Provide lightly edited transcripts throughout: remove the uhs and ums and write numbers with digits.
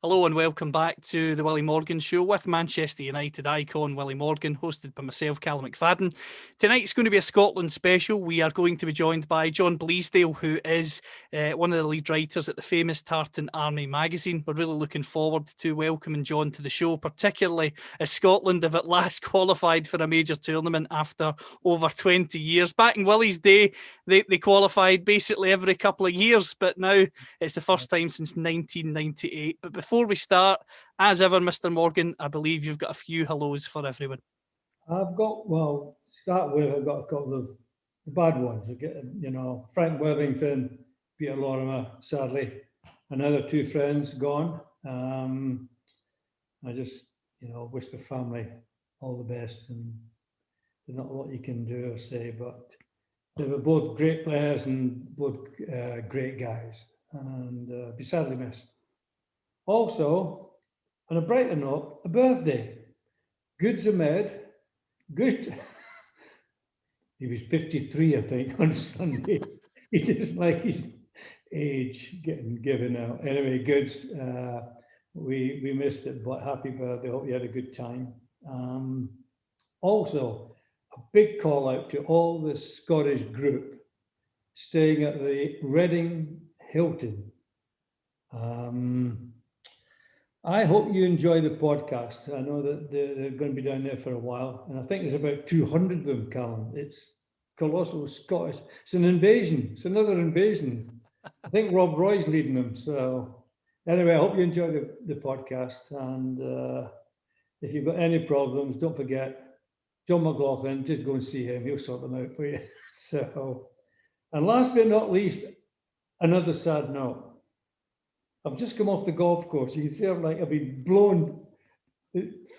Hello and welcome back to the Willie Morgan Show with Manchester United icon Willie Morgan, hosted by myself, Callum McFadden. Tonight's going to be a Scotland special. We are going to be joined by John Bleasdale, who is one of the lead writers at the famous Tartan Army magazine. We're really looking forward to welcoming John to the show, particularly as Scotland have at last qualified for a major tournament after over 20 years. Back in Willie's day, they qualified basically every couple of years, but now it's the first time since 1998. But before we start, as ever, Mr. Morgan, I believe you've got a few hellos for everyone. Start with, I've got a couple of bad ones. Frank Worthington, Peter Lorimer, sadly. Another two friends gone. I just, wish the family all the best. And there's not a lot you can do or say, but they were both great players and both great guys, and be sadly missed. Also, on a brighter note, a birthday. Good Ahmed. Good. He was 53, I think, on Sunday. He doesn't like his age getting given out. Anyway, Goods, we missed it, but happy birthday. Hope you had a good time. Also, a big call out to all the Scottish group staying at the Reading Hilton. I hope you enjoy the podcast. I know that they're going to be down there for a while, and I think there's about 200 of them, Callum. It's colossal Scottish. It's an invasion. It's another invasion. I think Rob Roy's leading them. So anyway, I hope you enjoy the podcast. And if you've got any problems, don't forget John McLaughlin. Just go and see him. He'll sort them out for you. So, and last but not least, another sad note. I've just come off the golf course. You can see I've been blown,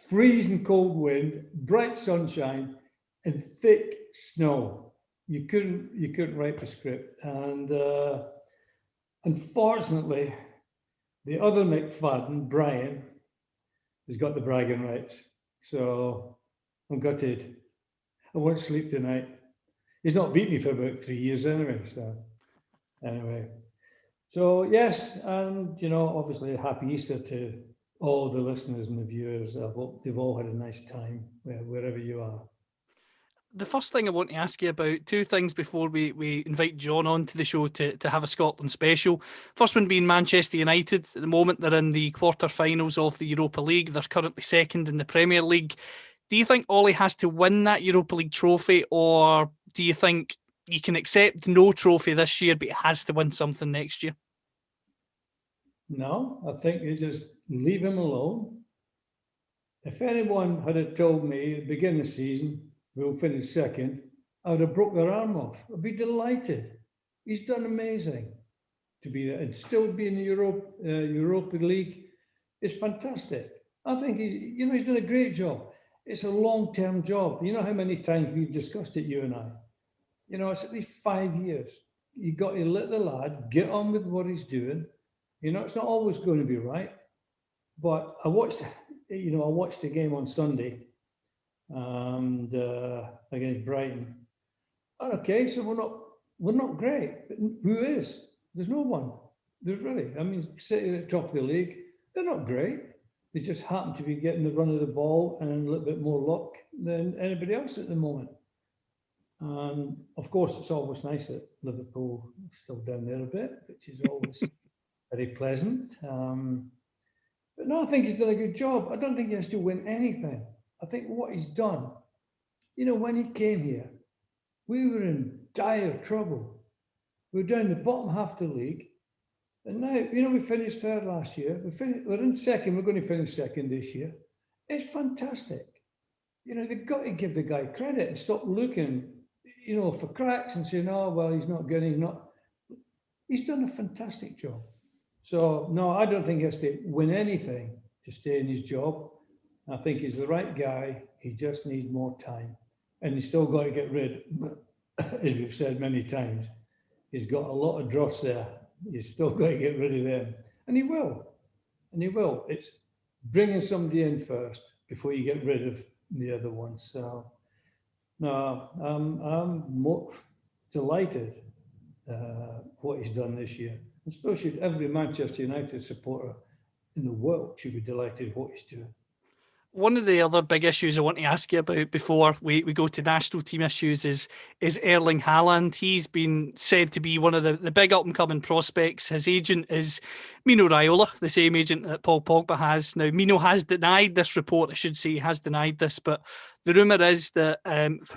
freezing cold wind, bright sunshine, and thick snow. You couldn't write the script. And unfortunately, the other McFadden, Brian, has got the bragging rights. So I'm gutted. I won't sleep tonight. He's not beat me for about 3 years anyway. So anyway. So yes, and obviously a happy Easter to all the listeners and the viewers. I hope they've all had a nice time wherever you are. The first thing I want to ask you about, two things before we invite John on to the show to have a Scotland special. First one being Manchester United. At the moment, they're in the quarter-finals of the Europa League. They're currently second in the Premier League. Do you think Ollie has to win that Europa League trophy, or do you think you can accept no trophy this year, but he has to win something next year? No, I think you just leave him alone. If anyone had told me at the beginning of the season, we'll finish second, I would have broke their arm off. I'd be delighted. He's done amazing to be there and still be in the Europa League. It's fantastic. I think he's done a great job. It's a long-term job. You know how many times we've discussed it, you and I. It's at least 5 years. You got to let the lad get on with what he's doing. It's not always going to be right. But I watched the game on Sunday, and against Brighton. Okay, so we're not great. But who is? There's no one. There's really. I mean, City at the top of the league, they're not great. They just happen to be getting the run of the ball and a little bit more luck than anybody else at the moment. And of course, it's always nice that Liverpool is still down there a bit, which is always very pleasant. But no, I think he's done a good job. I don't think he has to win anything. I think what he's done, when he came here, we were in dire trouble. We were down the bottom half of the league. And now, we finished third last year. We're in second. We're going to finish second this year. It's fantastic. They've got to give the guy credit and stop looking, for cracks and saying, oh, well, he's not good. He's done a fantastic job. So, no, I don't think he has to win anything to stay in his job. I think he's the right guy. He just needs more time. And he's still got to get rid, as we've said many times, he's got a lot of dross there. He's still got to get rid of them. And he will. It's bringing somebody in first before you get rid of the other ones. So, no, I'm more delighted what he's done this year. And so should every Manchester United supporter. in the world should be delighted with what he's doing. One of the other big issues I want to ask you about before we go to national team issues is Erling Haaland. He's been said to be one of the big up and coming prospects. His agent is Mino Raiola, the same agent that Paul Pogba has. Now, Mino has denied this report, I should say, he has denied this, but the rumour is that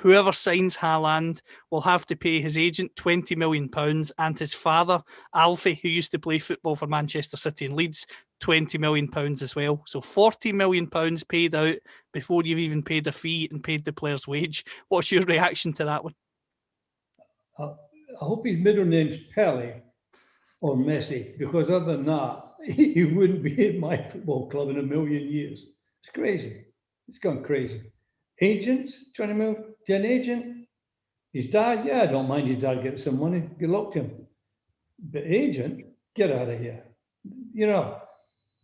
whoever signs Haaland will have to pay his agent £20 million and his father, Alfie, who used to play football for Manchester City and Leeds, £20 million as well. So £40 million paid out before you've even paid a fee and paid the player's wage. What's your reaction to that one? I hope his middle name's Pele or Messi, because other than that, he wouldn't be in my football club in a million years. It's crazy. It's gone crazy. Agents trying to move to an agent. His dad, yeah, I don't mind his dad getting some money. Good luck to him. But agent, get out of here. You know,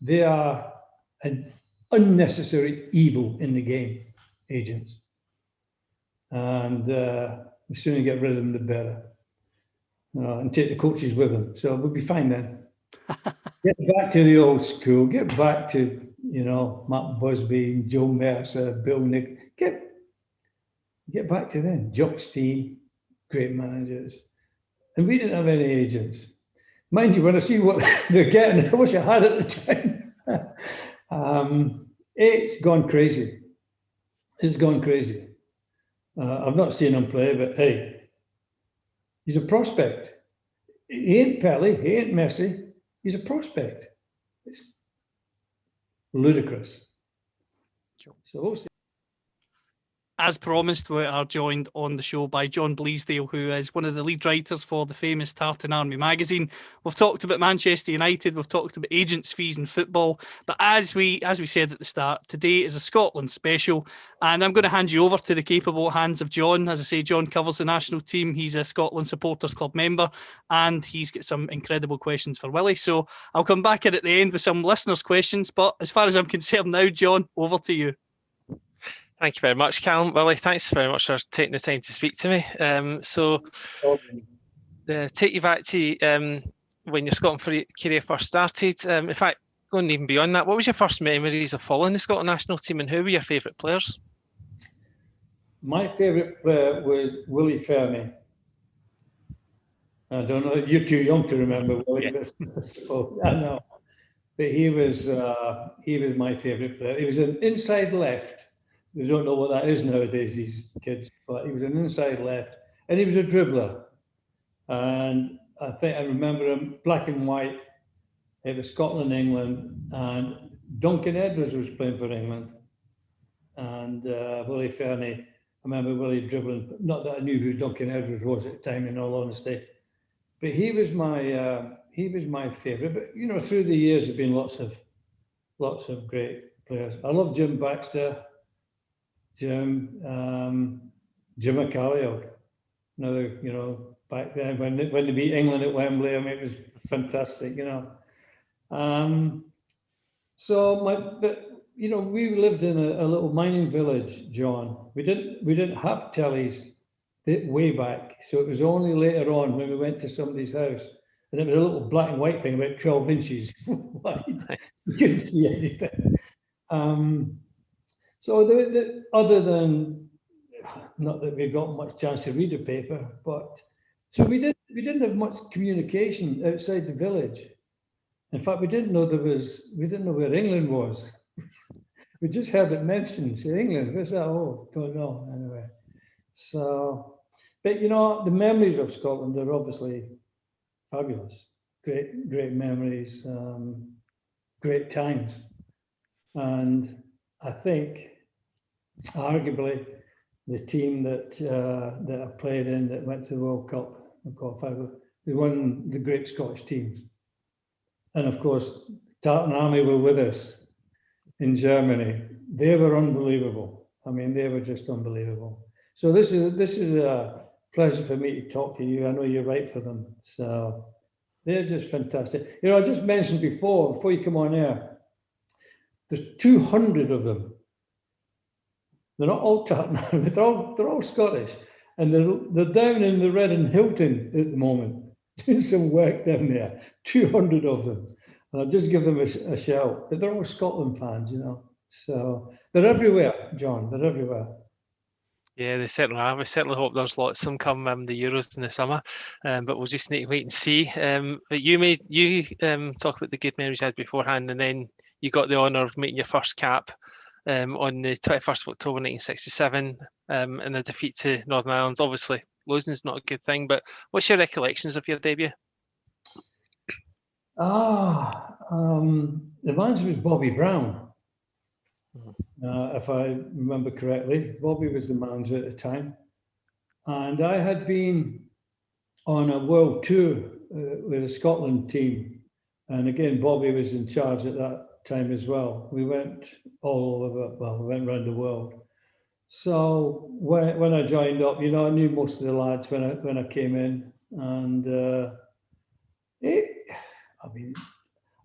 they are an unnecessary evil in the game, agents. And the sooner you get rid of them, the better. And take the coaches with them. So we'll be fine then. Get back to the old school. Get back to, Matt Busby, Joe Mercer, Bill Nick. Get back to them. Jock's team, great managers. And we didn't have any agents. Mind you, when I see what they're getting, I wish I had at the time. It's gone crazy. It's gone crazy. I've not seen him play, but hey, he's a prospect. He ain't Pele, he ain't Messi. He's a prospect. It's ludicrous. So we'll see. As promised, we are joined on the show by John Bleasdale, who is one of the lead writers for the famous Tartan Army magazine. We've talked about Manchester United, we've talked about agents' fees in football, but as we said at the start, today is a Scotland special, and I'm going to hand you over to the capable hands of John. As I say, John covers the national team, he's a Scotland Supporters Club member, and he's got some incredible questions for Willie. So I'll come back in at the end with some listeners' questions, but as far as I'm concerned now, John, over to you. Thank you very much, Callum. Willie, thanks very much for taking the time to speak to me. Take you back to when your Scotland career first started. In fact, going even beyond that, what was your first memories of following the Scotland national team, and who were your favourite players? My favourite player was Willie Fernie. I don't know, you're too young to remember Willie, but I know. But he was my favourite player. He was an inside left. We don't know what that is nowadays, these kids, but he was an inside left, and he was a dribbler. And I think I remember him, black and white. It was Scotland, England, and Duncan Edwards was playing for England. And Willie Fernie, I remember Willie dribbling, not that I knew who Duncan Edwards was at the time, in all honesty, but he was my favourite. But through the years, there've been lots of great players. I love Jim Baxter. Jim McCalliog, another, back then when they beat England at Wembley, I mean, it was fantastic, we lived in a little mining village, John. We didn't have tellies way back, so it was only later on when we went to somebody's house, and it was a little black and white thing about 12 inches wide. You couldn't see anything. So other than, not that we got much chance to read the paper, but so we didn't have much communication outside the village. In fact, we didn't know where England was. We just heard it mentioned. Say, England, where's that? Oh, don't know. Anyway, so, but the memories of Scotland are obviously fabulous. Great memories, great times, and I think arguably the team that I played in that went to the World Cup and qualified was one of the great Scottish teams. And of course, Tartan Army were with us in Germany. They were unbelievable. I mean, they were just unbelievable. So this is a pleasure for me to talk to you. I know you write for them. So they're just fantastic. I just mentioned before you come on air, there's 200 of them. They're not all Tartan, they're all Scottish, and they're down in the Red and Hilton at the moment, doing some work down there. 200 of them, And I'll just give them a shout. But they're all Scotland fans, you know. So they're everywhere, John. They're everywhere. Yeah, they certainly are. We certainly hope there's lots of them come the Euros in the summer, but we'll just need to wait and see. But you talk about the good memories you had beforehand, and then you got the honour of making your first cap on the 21st of October 1967 in a defeat to Northern Ireland. Obviously, losing is not a good thing, but what's your recollections of your debut? The manager was Bobby Brown. If I remember correctly, Bobby was the manager at the time. And I had been on a world tour with a Scotland team. And again, Bobby was in charge at that time as well. We went all over, well, we went around the world. So when I joined up, you know, I knew most of the lads when I came in. And I mean,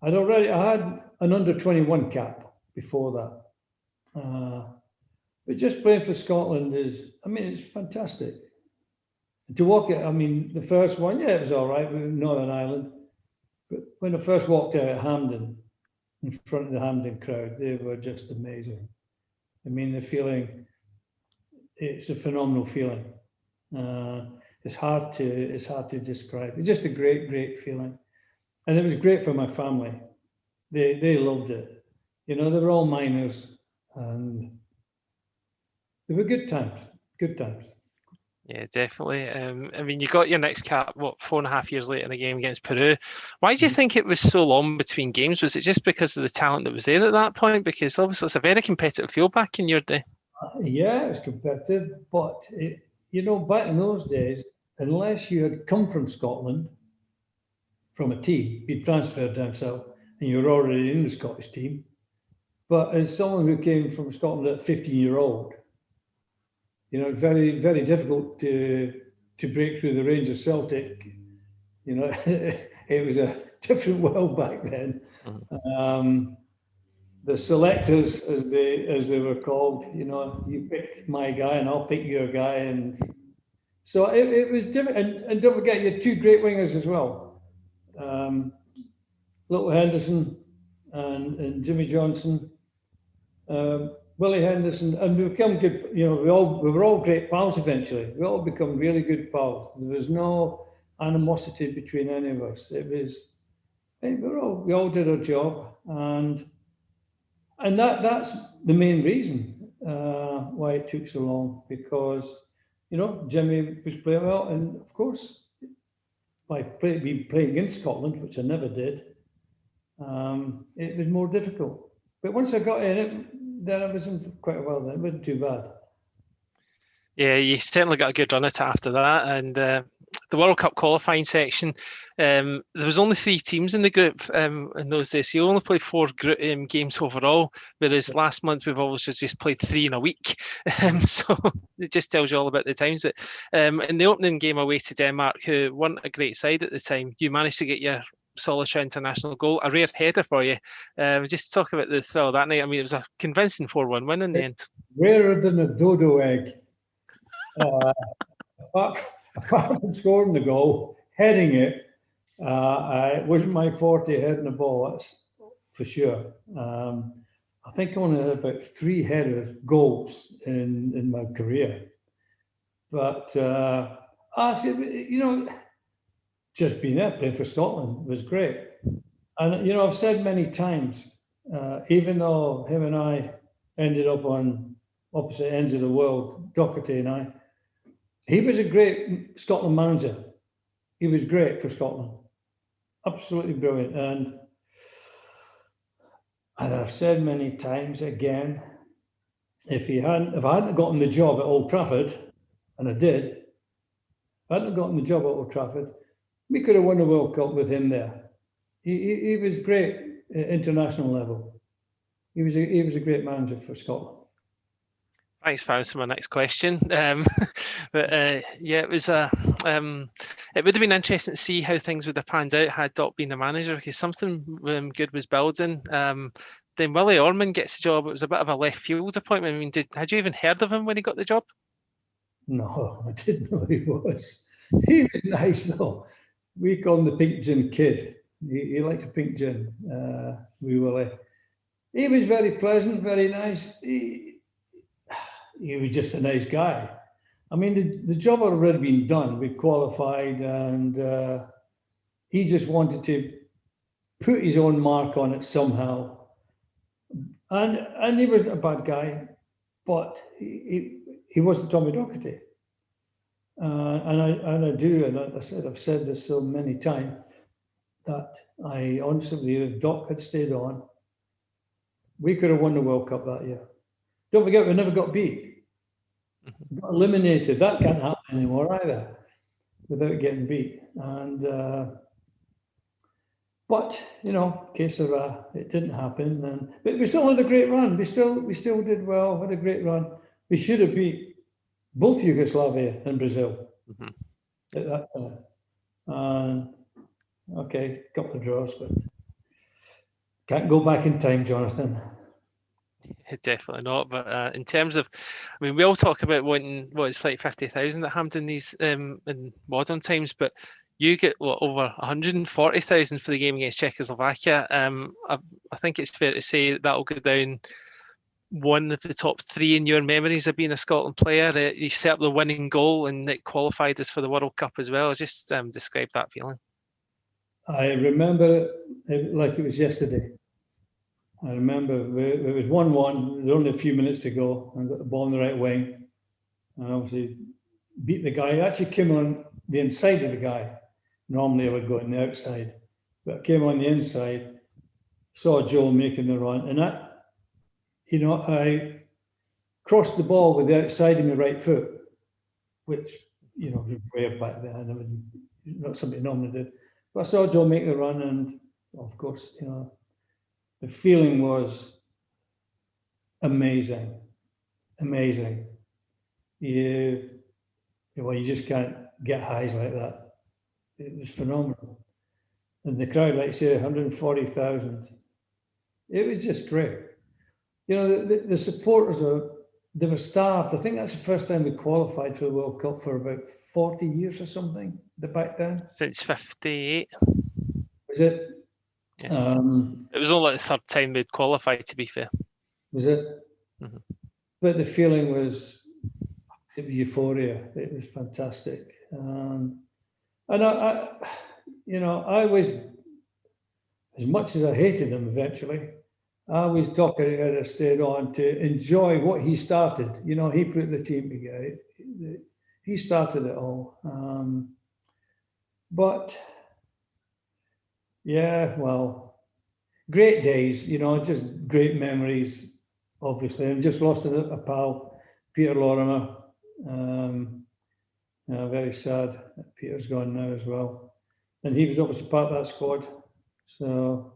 I had an under-21 cap before that. But just playing for Scotland it's fantastic. To walk it, I mean, the first one, yeah, it was all right with Northern Ireland. But when I first walked out at Hampden, in front of the Hampden crowd, they were just amazing. I mean, the feeling, it's a phenomenal feeling. It's hard to describe. It's just a great, great feeling. And it was great for my family. They loved it. You know, they were all miners, and they were good times, good times. Yeah, definitely. I mean, you got your next cap, 4.5 years later in a game against Peru. Why do you think it was so long between games? Was it just because of the talent that was there at that point? Because obviously it's a very competitive field back in your day. Yeah, it was competitive, but you know, back in those days, unless you had come from Scotland, from a team, be transferred down south, and you were already in the Scottish team. But as someone who came from Scotland at 15-year-old, you know, very, very difficult to break through the range of Celtic. You know, it was a different world back then. The selectors, as they were called, you know, you pick my guy and I'll pick your guy, and so it was different. And don't forget, you had two great wingers as well, Little Henderson and Jimmy Johnson. Willie Henderson, and we become good. You know, we were all great pals eventually. We all become really good pals. There was no animosity between any of us. It was, hey, we all did our job, and that's the main reason why it took so long, because you know Jimmy was playing well, and of course, by playing against Scotland, which I never did, it was more difficult. But once I got in it, then I was in quite well. Then it wasn't too bad. Yeah, you certainly got a good run at it after that, and the World Cup qualifying section. There was only 3 teams in the group in those days. So you only played 4 games overall, whereas last month we've always just played 3 in a week. So it just tells you all about the times. But in the opening game away to Denmark, who weren't a great side at the time, you managed to get your solitary international goal, a rare header for you. Just talk about the thrill of that night. I mean, it was a convincing 4-1 win in the end. Rarer than a dodo egg. Apart from scoring the goal, heading it, it wasn't my forte heading the ball, that's for sure. I think I only had about 3 headers goals in my career. But actually, you know, just being there playing for Scotland was great. And, you know, I've said many times, even though him and I ended up on opposite ends of the world, Doherty and I, he was a great Scotland manager. He was great for Scotland. Absolutely brilliant. And I've said many times again, if I hadn't gotten the job at Old Trafford, and I did, if I hadn't gotten the job at Old Trafford, we could have won the World Cup with him there. He was great at international level. He was a great manager for Scotland. Thanks for answering my next question. But yeah, it was it would have been interesting to see how things would have panned out had Doc been the manager, because something good was building. Then Willie Ormond gets the job. It was a bit of a left field appointment. I mean, had you even heard of him when he got the job? No, I didn't know who he was. He was nice though. We call him the Pink Gin Kid. He liked a pink gin, wee Willie. He was very pleasant, very nice. He was just a nice guy. I mean, the job had already been done. We qualified, and he just wanted to put his own mark on it somehow. And he wasn't a bad guy, but he wasn't Tommy Docherty. And I do, and I've said this so many times, that I honestly believe if Doc had stayed on, we could have won the World Cup that year. Don't forget, we never got beat. We got eliminated. That can't happen anymore either, without getting beat. And but you know, case of it didn't happen. But we still had a great run. We still did well. Had a great run. We should have beat both Yugoslavia and Brazil at that time. And okay, couple of draws, but can't go back in time, Jonathan. Definitely not. But in terms of, I mean, we all talk about wanting what it's like 50,000 at Hampden these in modern times, but you get over 140,000 for the game against Czechoslovakia. I think it's fair to say that'll go down one of the top three in your memories of being a Scotland player. You set up the winning goal and it qualified us for the World Cup as well. Just describe that feeling. I remember it like it was yesterday. I remember it was 1-1. There was only a few minutes to go. I got the ball in the right wing, and obviously beat the guy. I actually came on the inside of the guy. Normally I would go on the outside, but I came on the inside. Saw Joe making the run, and I crossed the ball with the outside of my right foot, which was way up back then. Not something I normally did. But I saw Joe make the run, and of course, the feeling was amazing. You just can't get highs like that. It was phenomenal. And the crowd, like I say, 140,000. It was just great. The supporters they were starved. I think that's the first time we qualified for the World Cup for about 40 years or something, back then. Since 58. Was it? Yeah. It was only the third time we'd qualified, to be fair. Was it? Mm-hmm. But the feeling was euphoria. It was fantastic. And I was, as much as I hated him eventually, I was talking about it, stayed on to enjoy what he started. He put the team together. He started it all. But yeah, well, great days, just great memories, obviously. I've just lost a pal, Peter Lorimer. Very sad that Peter's gone now as well. And he was obviously part of that squad. So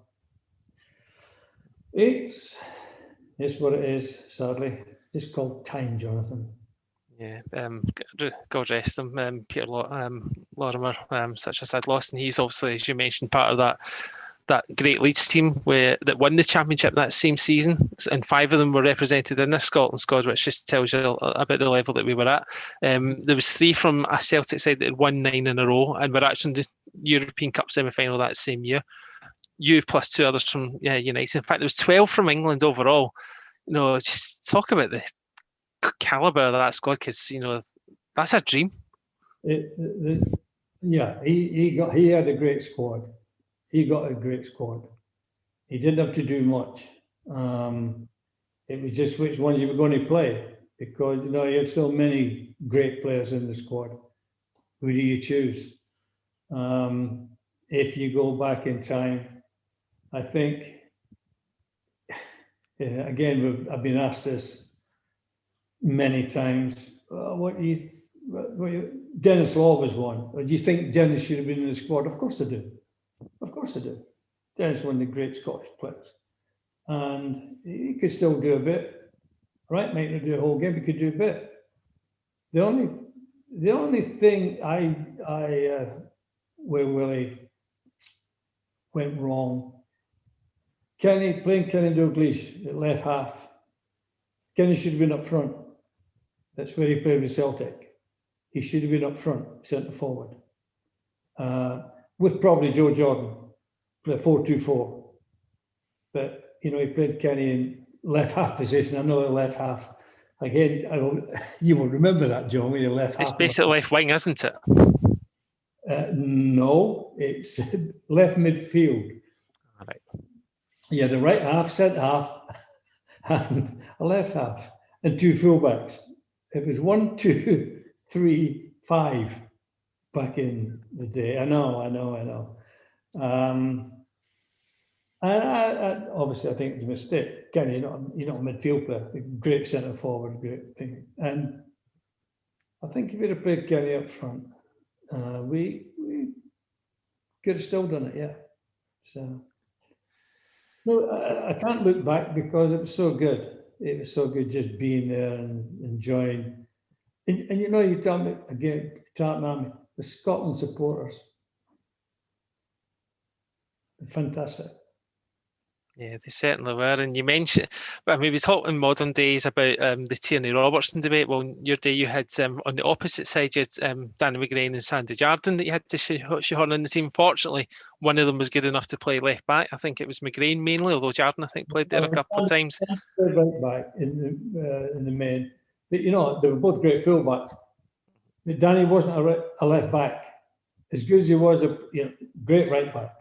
it's what it is, sadly. Just called time, Jonathan. Yeah, God rest him, Peter Lorimer, such a sad loss. And he's obviously, as you mentioned, part of that great Leeds team that won the championship that same season, and 5 of them were represented in this Scotland squad, which just tells you about the level that we were at. There was 3 from a Celtic side that had won 9 in a row, and were actually in the European Cup semi-final that same year. You plus 2 others from United. In fact, there was 12 from England overall. Just talk about the caliber of that squad, because that's a dream. He had a great squad. He got a great squad. He didn't have to do much. It was just which ones you were going to play, because you have so many great players in the squad. Who do you choose? If you go back in time, I think again I've been asked this many times. Dennis Law was one. Do you think Dennis should have been in the squad? Of course I do. Of course I do. Dennis, one of the great Scottish players, and he could still do a bit. Right, might not do a whole game. He could do a bit. The only thing where Willie went wrong, playing Kenny Dalglish at left half. Kenny should have been up front. That's where he played with Celtic. He should have been up front, centre forward, with probably Joe Jordan. play 4-2-4. But, you know, he played Kenny in left half position. I know the left half. Again, you will remember that, John, when you left half. It's basically left wing, isn't it? No, it's left midfield. All right. You had a right half, centre half, and a left half, and two fullbacks. It was 1, 2, 3, 5 back in the day. I know. And I obviously, I think it was a mistake. Kenny, he's not a midfield player. A great centre forward, great thing. And I think if we'd have played Kenny up front, we could have still done it, yeah. So no, I can't look back because it was so good. It was so good just being there and enjoying. And you know, you tell me again, the Scotland supporters, fantastic. Yeah, they certainly were. And you mentioned, I mean, we talked in modern days about the Tierney Robertson debate. Well, in your day, you had on the opposite side, you had Danny McGrain and Sandy Jardine that you had to shoehorn in the team. Fortunately, one of them was good enough to play left back. I think it was McGrain mainly, although Jardine, I think, played there a couple of times. Right back in the main. But, you know, they were both great fullbacks. Danny wasn't a left back. As good as he was a great right back.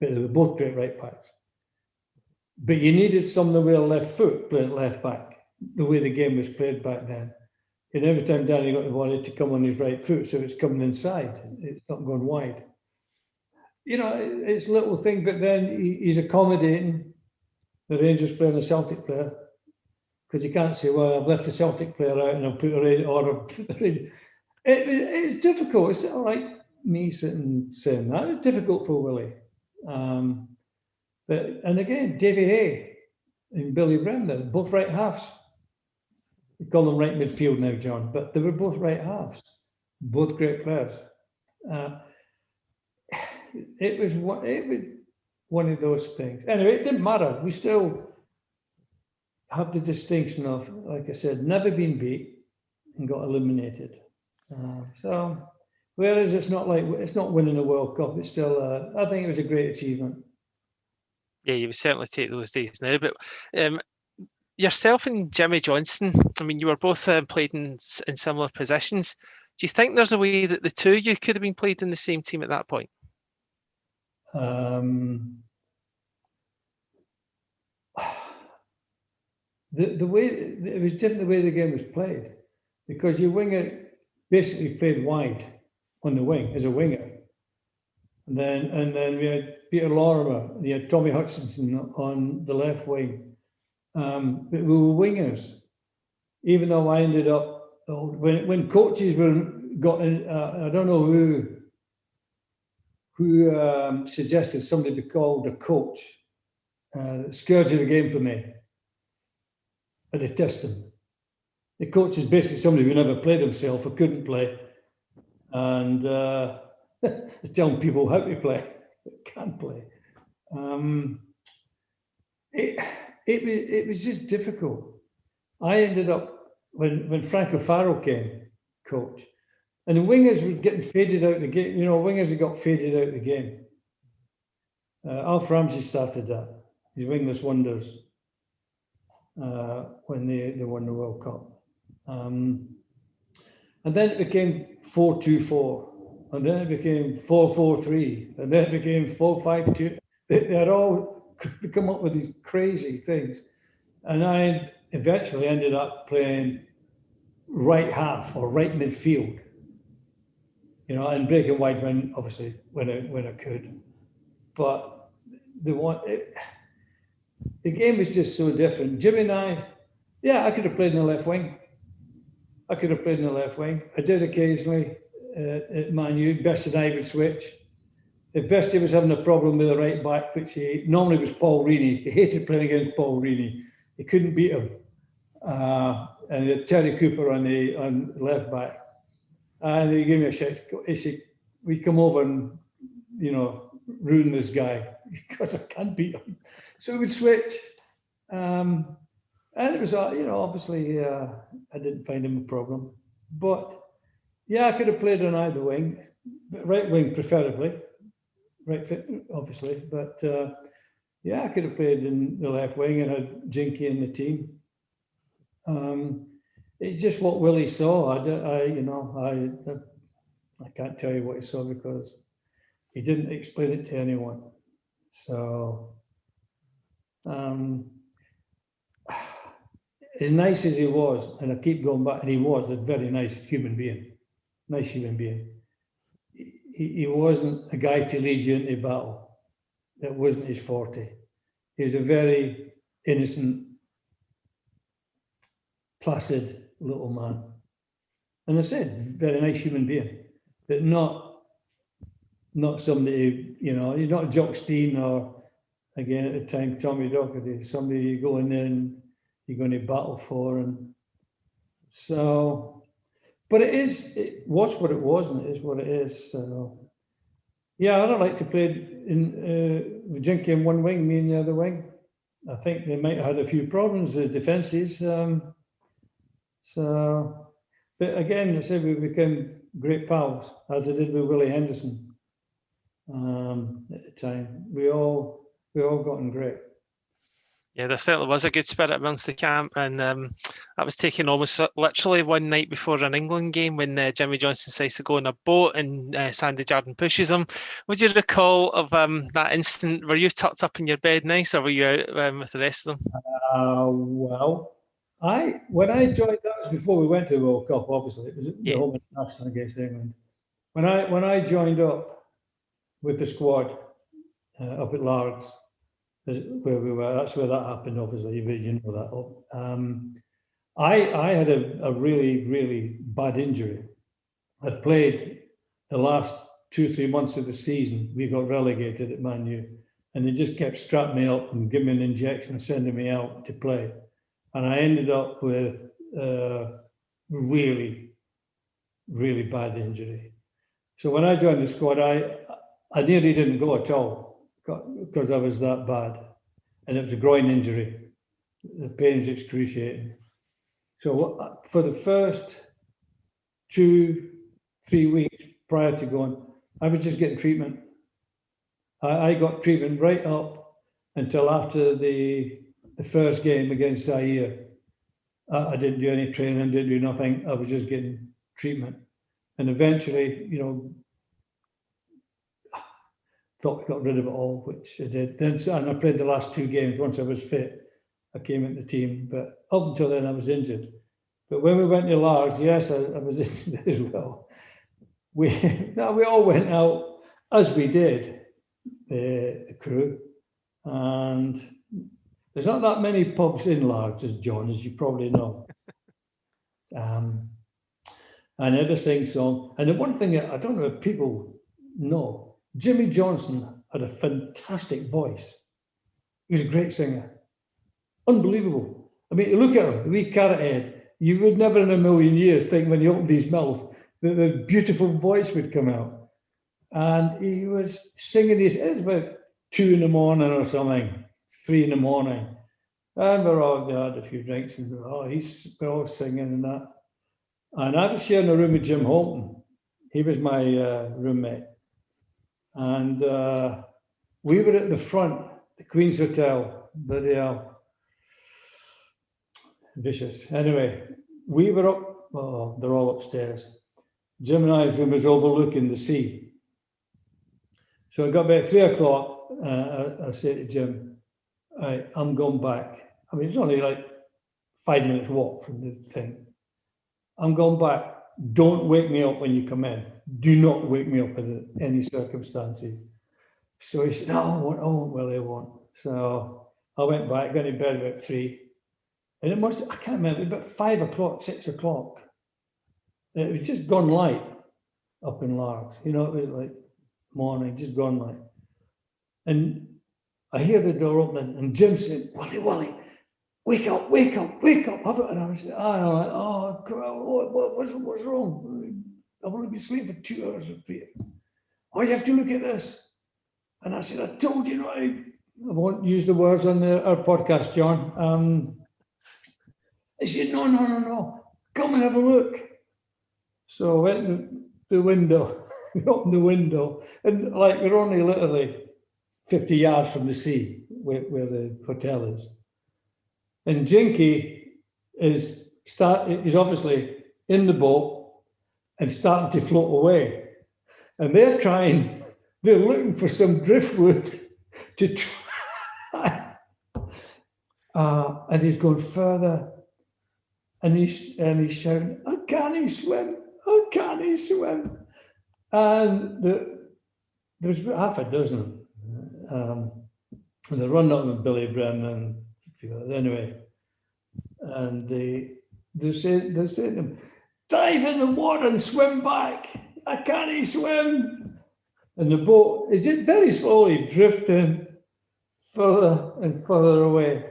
But they were both great right backs. But you needed someone with a left foot playing left back, the way the game was played back then. And every time Danny got the ball, he had to come on his right foot, so it's coming inside. It's not going wide. You know, it's a little thing, but then he's accommodating the Rangers player and the Celtic player, because you can't say, well, I've left the Celtic player out and I'll put the Rangers. It's difficult. It's all right, me sitting saying that. It's difficult for Willie. And again, Davy Hay and Billy Bremner, both right halves. We call them right midfield now, John, but they were both right halves, both great players. It was one of those things. Anyway, it didn't matter. We still have the distinction of, like I said, never been beat and got eliminated. So, whereas it's not winning a World Cup, it's still, I think it was a great achievement. Yeah, you would certainly take those days now. But yourself and Jimmy Johnson, I mean, you were both played in similar positions. Do you think there's a way that the two of you could have been played in the same team at that point? The way it was different, the way the game was played, because your winger basically played wide on the wing as a winger. And then we had Peter Lorimer, we had Tommy Hutchinson on the left wing. But we were wingers, even though I ended up, when coaches got in, I don't know who suggested somebody to call the coach, scourge of the game for me. I detest him. The coach is basically somebody who never played himself or couldn't play. And telling people how to play, can't play. It was just difficult. I ended up when Franco Farrell came coach, and the wingers were getting faded out of the game. You know, wingers had got faded out of the game. Alf Ramsey started that, his wingless wonders, when they won the World Cup. And then it became 4-2-4. And then it became 4-4-3, and then it became 4-5-2. They'd all come up with these crazy things. And I eventually ended up playing right half or right midfield, you know, and breaking wide when I could. But the game was just so different. Jimmy and I could have played in the left wing. I did occasionally. At Man U, Best and I would switch. If Bestie was having a problem with the right back, which he normally was Paul Reaney, he hated playing against Paul Reaney. He couldn't beat him. And he had Terry Cooper on left back. And he gave me a shout. He said, "We come over and, you know, ruin this guy because I can't beat him." So we would switch. And it was, you know, obviously I didn't find him a problem. But yeah, I could have played on either wing, but right wing preferably. right fit, obviously. But yeah, I could have played in the left wing and had Jinky in the team. It's just what Willie saw. I can't tell you what he saw because he didn't explain it to anyone. So, as nice as he was, and I keep going back, and he was a very nice human being. He wasn't a guy to lead you into battle. That wasn't his forte. He was a very innocent, placid little man. And I said, very nice human being, but not somebody, he's not Jock Steen or, again at the time, Tommy Docherty, somebody you go in there and you're going to battle for. And so, but it was what it was, and it is what it is. So, yeah, I'd like to play with Jinky in one wing, me in the other wing. I think they might have had a few problems, the defences. But again, I said we became great pals, as I did with Willie Henderson at the time. We all got on great. Yeah, there certainly was a good spirit amongst the camp, and that was taken almost literally one night before an England game when Jimmy Johnson decides to go on a boat and Sandy Jardine pushes him. Would you recall of that instant? Were you tucked up in your bed nice, or were you out with the rest of them? Well, when I joined, that was before we went to the World Cup, obviously. It was the home international against England. When I joined up with the squad up at Largs, where we were, that's where that happened, obviously, you know that. I had a really, really bad injury. I'd played the last 2-3 months of the season. We got relegated at Man U, and they just kept strapping me up and giving me an injection and sending me out to play. And I ended up with really, really bad injury. So when I joined the squad, I nearly didn't go at all because I was that bad. And it was a groin injury. The pain is excruciating. So for the first 2-3 weeks prior to going, I was just getting treatment. I got treatment right up until after the first game against Zaire. I didn't do any training, didn't do nothing. I was just getting treatment. And eventually, thought we got rid of it all, which I did. And I played the last 2 games. Once I was fit, I came into the team. But up until then, I was injured. But when we went to Largs, yes, I was injured as well. We all went out, as we did, the crew. And there's not that many pubs in Largs, John, as you probably know. And I had a sing song. And the one thing that I don't know if people know, Jimmy Johnson had a fantastic voice. He was a great singer. Unbelievable. I mean, look at him, the wee carrot head. You would never in a million years think when he opened his mouth that the beautiful voice would come out. And he was singing it was about 2 in the morning or something, 3 in the morning. And we had a few drinks and we're all singing and that. And I was sharing a room with Jim Holton. He was my roommate. And we were at the front, the Queen's Hotel, bloody hell. Vicious. Anyway, we were up, they're all upstairs. Jim and I's room was overlooking the sea. So I got about 3 o'clock, I said to Jim, I'm going back. I mean, it's only like 5 minutes walk from the thing. I'm going back. Don't wake me up when you come in. Do not wake me up in any circumstances. So he said, no, I won't, Willie, I won't. So I went back, got in bed about 3. And it must, I can't remember, about 5 o'clock, 6 o'clock. It was just gone light up in Largs. It was like morning, just gone light. And I hear the door opening and Jim said, Willie, wake up. And I was like, oh, what's wrong? I've only been sleeping for 2 hours. Oh, you have to look at this. And I said, I told you not. I won't use the words on our podcast, John. I said, no. Come and have a look. So I went to the window we opened the window, and like we're only literally 50 yards from the sea where the hotel is. And Jinky is obviously in the boat and starting to float away. And they're looking for some driftwood to try. And he's going further, and he's shouting, "I can't swim! I can't swim!" And there's about half a dozen. And they're running up with Billy Brennan, anyway. And they're saying to him, "Dive in the water and swim back! I can't swim!" And the boat is just very slowly drifting further and further away.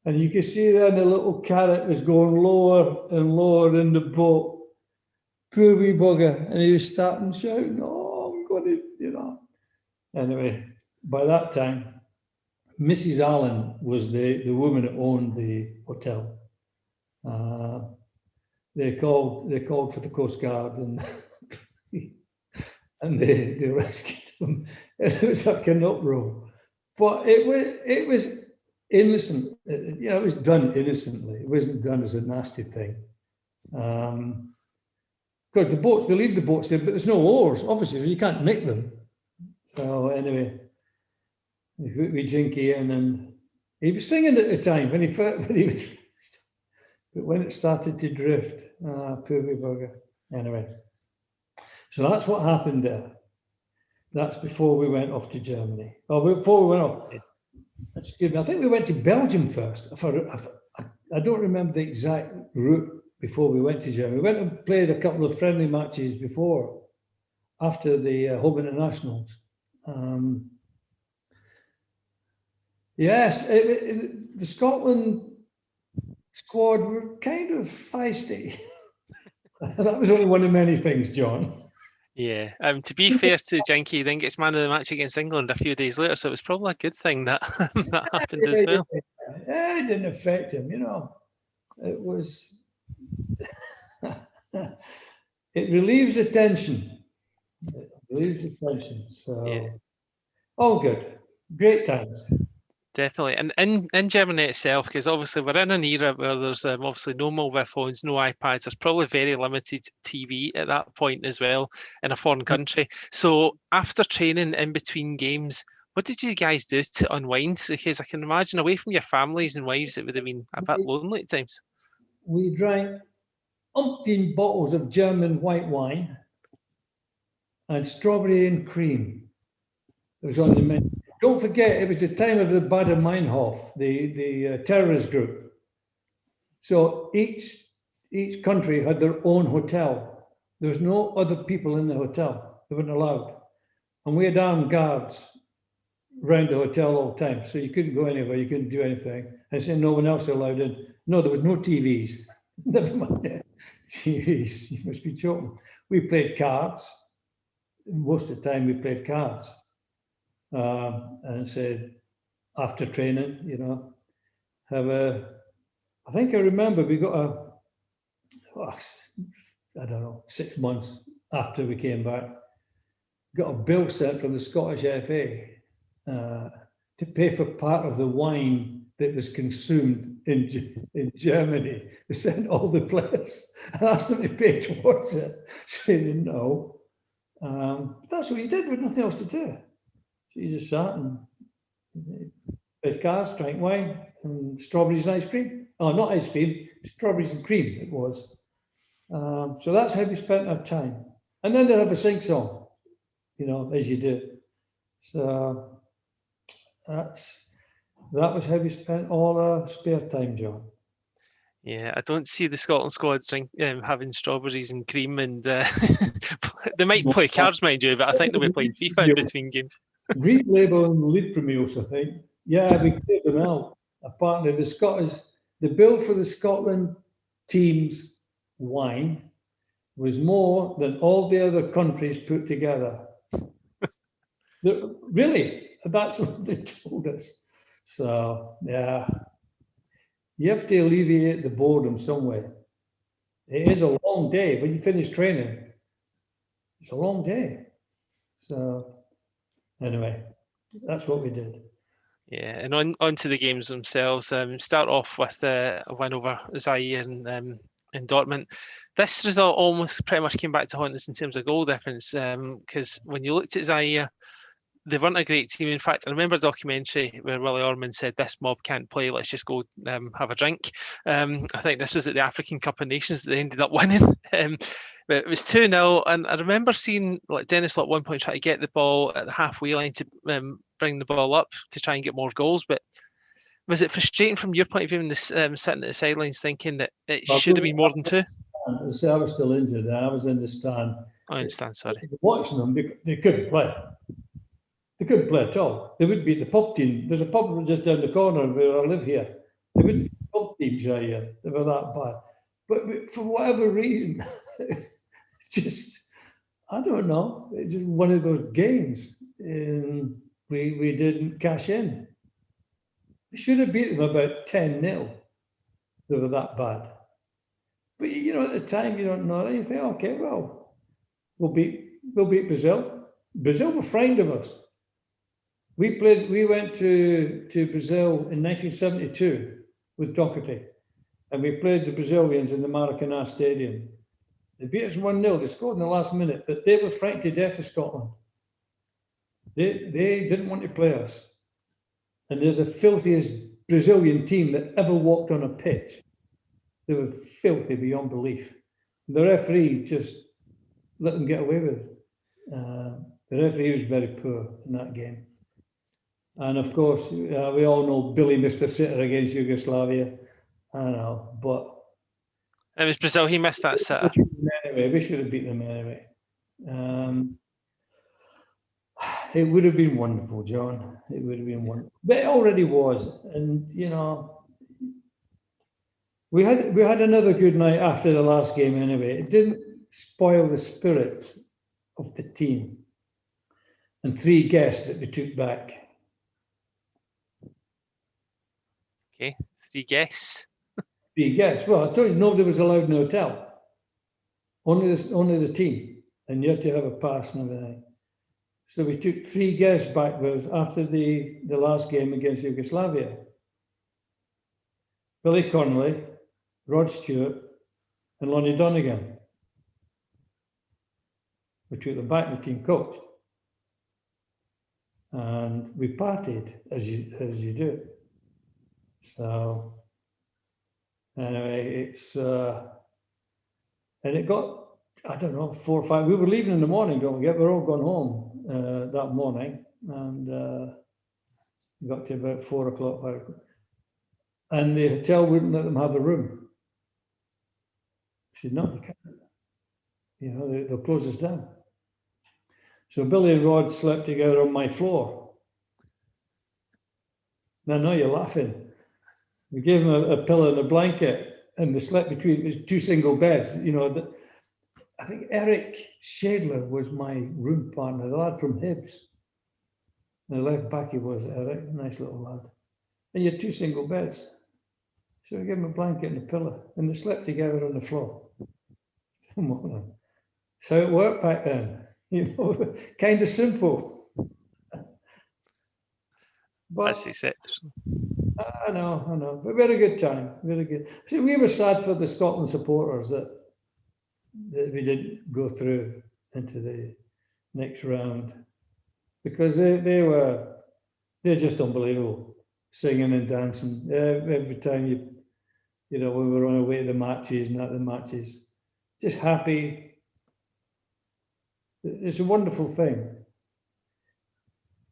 And you could see then the little carrot was going lower and lower in the boat. Poor wee bugger. And he was starting shouting, "Oh, I'm going to," Anyway, by that time, Mrs. Allen was the woman that owned the hotel. They called for the Coast Guard and and they rescued him. It was like an uproar, but it was innocent. It was done innocently. It wasn't done as a nasty thing. Because they leave the boats there, but there's no oars, obviously, so you can't nick them. So anyway, we Jinky in, and he was singing at the time when but when it started to drift, poor wee bugger. Anyway, so that's what happened there. That's before we went off to Germany. Oh, before we went off, excuse me, I think we went to Belgium first. I don't remember the exact route before we went to Germany. We went and played a couple of friendly matches after the home internationals. Yes, the Scotland squad were kind of feisty. That was only one of many things, John. Yeah, to be fair to Jinky, then gets man of the match against England a few days later, so it was probably a good thing that that happened as well. Yeah, it didn't affect him, It was... it relieves the tension. So, yeah. All good. Great times. Definitely. And in Germany itself, because obviously we're in an era where there's obviously no mobile phones, no iPads, there's probably very limited TV at that point as well in a foreign country. So after training in between games, what did you guys do to unwind? Because I can imagine away from your families and wives, it would have been a bit lonely at times. We drank umpteen bottles of German white wine and strawberry and cream. It was on the menu. Don't forget, it was the time of the Baader-Meinhof, the terrorist group. So each country had their own hotel. There was no other people in the hotel. They weren't allowed. And we had armed guards around the hotel all the time. So you couldn't go anywhere, you couldn't do anything. And saying no one else allowed in. No, there was no TVs. Never mind TVs, you must be joking. We played cards. Most of the time we played cards. And said, after training, I think I remember we got I don't know, 6 months after we came back, got a bill sent from the Scottish FA to pay for part of the wine that was consumed in Germany. They sent all the players and asked them to pay towards it. So they didn't know. But that's what you did with nothing else to do. So you just sat and played cards, drank wine, and strawberries and ice cream. Oh, not ice cream, strawberries and cream it was. So that's how we spent our time. And then they'd have a sing song, as you do. So that was how we spent all our spare time, John. Yeah, I don't see the Scotland squad having strawberries and cream, and they might play cards, mind you, but I think they'll be playing FIFA in between games. Green label and lead from Meals, I think. Yeah, we cleared them out. Apparently, the bill for the Scotland team's wine was more than all the other countries put together. Really, that's what they told us. So, yeah, you have to alleviate the boredom some way. It is a long day when you finish training. It's a long day. So anyway, that's what we did. Yeah, and on to the games themselves. Start off with a win over Zaire in Dortmund. This result almost pretty much came back to haunt us in terms of goal difference, because when you looked at Zaire, they weren't a great team. In fact, I remember a documentary where Willie Orman said, "This mob can't play. Let's just go have a drink." I think this was at the African Cup of Nations that they ended up winning. But it was 2-0, and I remember seeing like Dennis at one point try to get the ball at the halfway line to bring the ball up to try and get more goals. But was it frustrating from your point of view, in this sitting at the sidelines thinking that it should have been more than 2? I was still injured. I was in the stand. I understand. Sorry. Watching them, they couldn't play. They couldn't play at all. They would beat the pub team. There's a pub just down the corner where I live here. They wouldn't beat the pub teams here. They were that bad. But for whatever reason, it's just, I don't know. It's just one of those games. And we didn't cash in. We should have beat them about 10-0. They were that bad. But you know, at the time you don't know. You think, okay, well, we'll beat Brazil. Brazil were frightened of us. We went to Brazil in 1972 with Doherty, and we played the Brazilians in the Maracanã Stadium. They beat us 1-0. They scored in the last minute, but they were frightened to death of Scotland. They didn't want to play us. And they're the filthiest Brazilian team that ever walked on a pitch. They were filthy beyond belief. The referee just let them get away with it. The referee was very poor in that game. And of course, we all know Billy Mr. Sitter against Yugoslavia. I know, but It was Brazil. He missed that sitter. Anyway, we should have beaten them anyway. It would have been wonderful, John. It would have been wonderful. But it already was. And, you know, we had another good night after the last game anyway. It didn't spoil the spirit of the team. And 3 guests that we took back. Okay, 3 guests. 3 guests. Well, I told you nobody was allowed in the hotel. Only the team. And you had to have a pass and everything. So we took 3 guests back with us after the last game against Yugoslavia. Billy Connolly, Rod Stewart, and Lonnie Donegan. We took them back, the team coach. And we partied as you do. So anyway, it's and it got, I don't know, 4 or 5. We were leaving in the morning, don't forget. We're all gone home that morning, and we got to about 4 o'clock, 5 o'clock. And the hotel wouldn't let them have a room. I said, no, you can't. You know, they'll close us down. So Billy and Rod slept together on my floor. Now, I know you're laughing. We gave them a pillow and a blanket, and they slept between, it was 2 single beds. You know, I think Eric Shadler was my room partner, the lad from Hibs. And the left back he was, Eric, nice little lad. And you had 2 single beds. So we gave them a blanket and a pillow, and they slept together on the floor. So it worked back then, you know, kind of simple. But That's exceptional. I know, but we had a good time, really good. See, we were sad for the Scotland supporters that we didn't go through into the next round, because they're just unbelievable, singing and dancing every time you know, we were on our way to the matches and at the matches, just happy. It's a wonderful thing.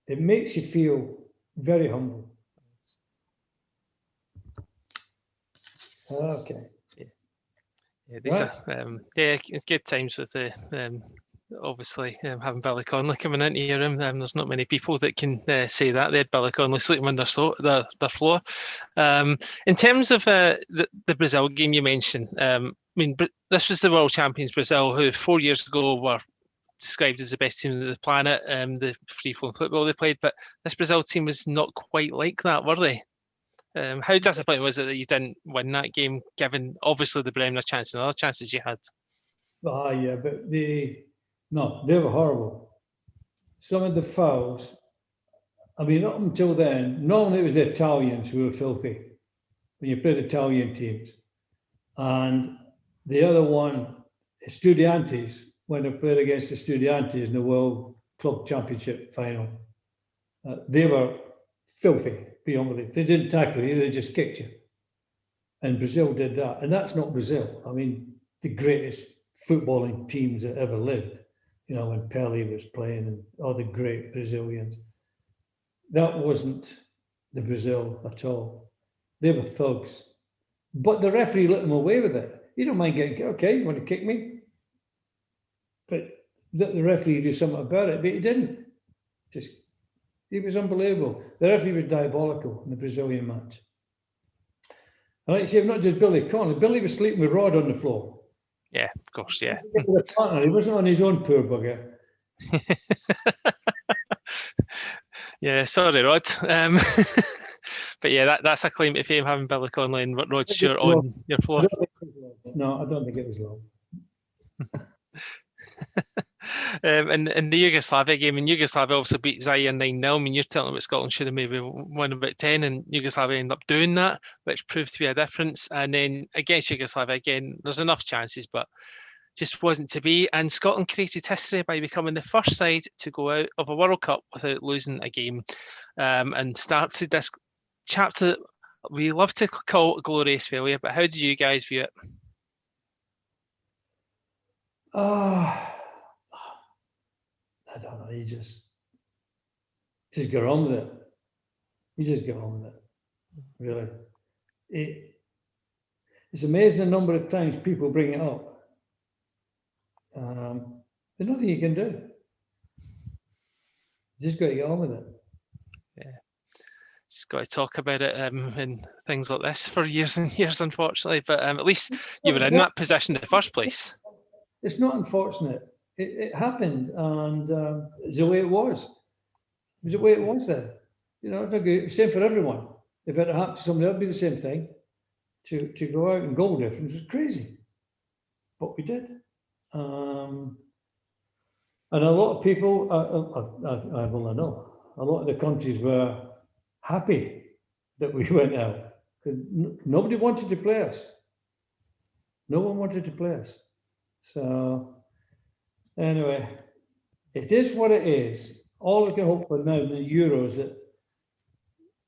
It makes you feel very humble. Okay. Yeah, these are it's good times with the obviously having Billy Connolly coming into your room. There's not many people that can say that. They had Billy Connolly sleeping on their floor. In terms of the Brazil game you mentioned, I mean, this was the world champions Brazil, who 4 years ago were described as the best team on the planet, the free-flowing football they played, but this Brazil team was not quite like that, were they? How disappointing was it that you didn't win that game, given obviously the Bremner chance and other chances you had? Yeah, but No, they were horrible. Some of the fouls, I mean, up until then, normally it was the Italians who were filthy when you played Italian teams. And the other one, Estudiantes, when I played against the Estudiantes in the World Club Championship final, they were filthy beyond belief. They didn't tackle you, they just kicked you. And Brazil did that. And that's not Brazil. I mean, the greatest footballing teams that ever lived, you know, when Pelé was playing and all the great Brazilians. That wasn't the Brazil at all. They were thugs. But the referee let them away with it. You don't mind getting, okay, you want to kick me? But the referee do something about it, but he didn't. Just, he was unbelievable. The referee was diabolical in the Brazilian match. And like I say, not just Billy Connolly. Billy was sleeping with Rod on the floor. Yeah, of course, yeah. He wasn't on his own, poor bugger. Yeah, sorry, Rod. But yeah, that's a claim to fame, having Billy Connolly and Rod Stewart on your floor. No, I don't think it was long. And in the Yugoslavia game, and Yugoslavia obviously beat Zaire 9-0. I mean, you're telling me Scotland should have maybe won about 10, and Yugoslavia ended up doing that, which proved to be a difference. And then against Yugoslavia, again, there's enough chances, but just wasn't to be. And Scotland created history by becoming the first side to go out of a World Cup without losing a game, and started this chapter that we love to call glorious failure. But how did you guys view it? I don't know. You just get on with it. You just get on with it. Really, it's amazing the number of times people bring it up. There's nothing you can do. You just got to get on with it. Yeah, just got to talk about it and things like this for years and years, unfortunately. But at least you were in that position in the first place. It's not unfortunate. It happened, and it's the way it was. It was the way it was then. You know, it's same for everyone. If it happened to somebody, it'd be the same thing. To go out and goal difference was crazy, but we did. And a lot of people, I know, a lot of the countries were happy that we went out because nobody wanted to play us. No one wanted to play us. So anyway, it is what it is. All we can hope for now in the Euros that,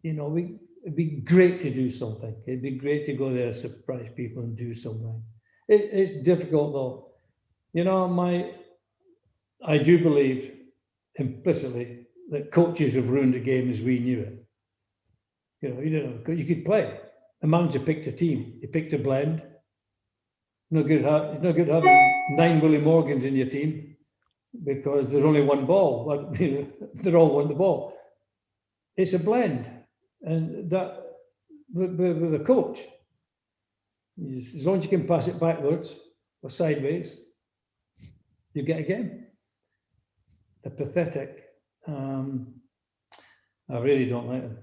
you know, it'd be great to do something. It'd be great to go there, surprise people and do something. It's difficult though. You know, I do believe implicitly that coaches have ruined the game as we knew it. You know, you could play. The manager picked a team. He picked a blend. No good having 9 Willie Morgans in your team because there's only one ball. But, you know, they're all won the ball. It's a blend, and that with a coach, as long as you can pass it backwards or sideways, you get a game. They're pathetic. I really don't like them.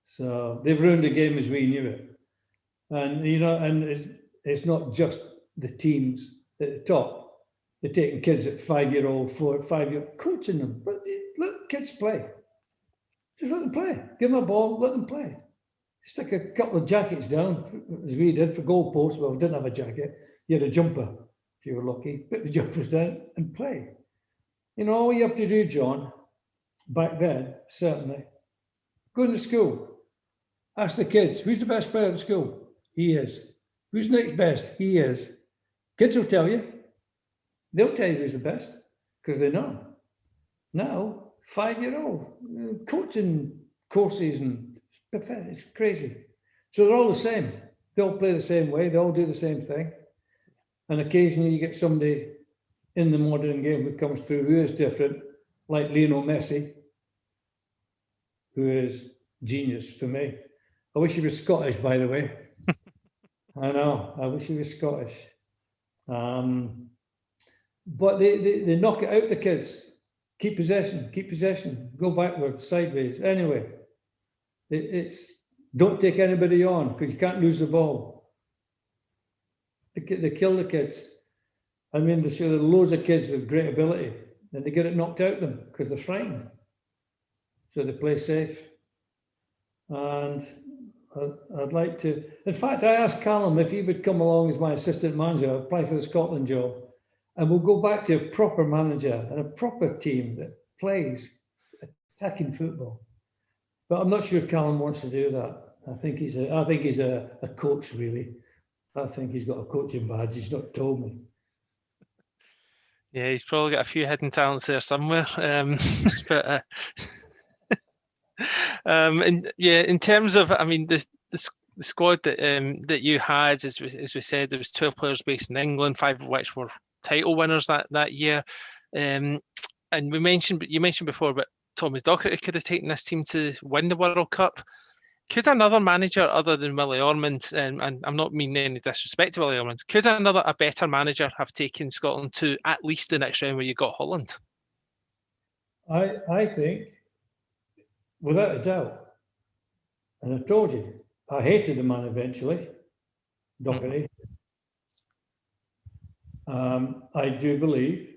So they've ruined the game as we knew it. And you know, and it's not just the teams at the top. They're taking kids at 5-year-old, 4, 5-year-old, coaching them. But let kids play. Just let them play. Give them a ball, let them play. Stick a couple of jackets down, as we did for goalposts. Well, we didn't have a jacket. You had a jumper, if you were lucky. Put the jumpers down and play. You know, all you have to do, John, back then, certainly, go into school. Ask the kids, who's the best player at school? He is. Who's next best? He is. Kids will tell you. They'll tell you who's the best because they know. Now, 5-year-old coaching courses and it's pathetic. It's crazy. So they're all the same. They all play the same way. They all do the same thing. And occasionally you get somebody in the modern game who comes through who is different, like Lionel Messi, who is genius for me. I wish he was Scottish, by the way. I know. I wish he was Scottish. But they knock it out, the kids. Keep possession, go backwards, sideways. Anyway, it's don't take anybody on because you can't lose the ball. They kill the kids. I mean, there's loads of kids with great ability, and they get it knocked out of them because they're frightened. So they play safe. And I'd like to, in fact, I asked Callum if he would come along as my assistant manager, apply for the Scotland job, and we'll go back to a proper manager and a proper team that plays attacking football. But I'm not sure Callum wants to do that. I think he's a coach, really. I think he's got a coaching badge. He's not told me. Yeah, he's probably got a few hidden talents there somewhere. But and yeah, in terms of, I mean, the squad that you had, as we said, there was 12 players based in England, 5 of which were title winners that year. And you mentioned before, but Thomas Docherty could have taken this team to win the World Cup. Could another manager other than Willie Ormond, and I'm not meaning any disrespect to Willie Ormond, could a better manager have taken Scotland to at least the next round where you got Holland? I think, without a doubt, and I told you, I hated the man eventually, Docherty. I do believe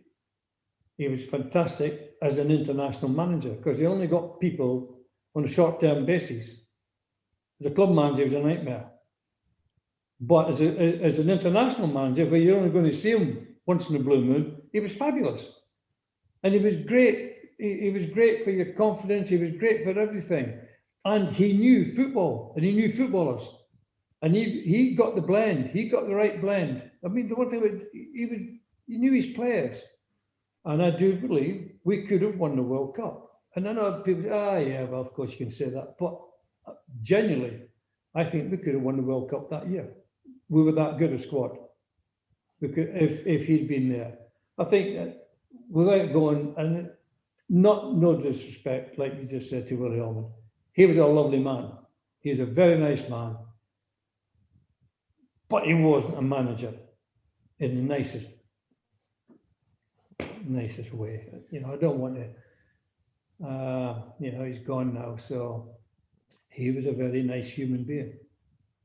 he was fantastic as an international manager because he only got people on a short-term basis. As a club manager, he was a nightmare. But as an international manager, where you're only going to see him once in a blue moon, he was fabulous. And he was great. He was great for your confidence. He was great for everything. And he knew football, and he knew footballers. And he got the blend. He got the right blend. I mean, the one thing was, he knew his players. And I do believe we could have won the World Cup. And I know people say, yeah, well, of course you can say that. But genuinely, I think we could have won the World Cup that year. We were that good a squad. We could, if he'd been there. I think that without going, and no disrespect, like you just said to Willie Ormond, he was a lovely man. He's a very nice man. But he wasn't a manager in the nicest way. You know, I don't want to, you know, he's gone now. So he was a very nice human being,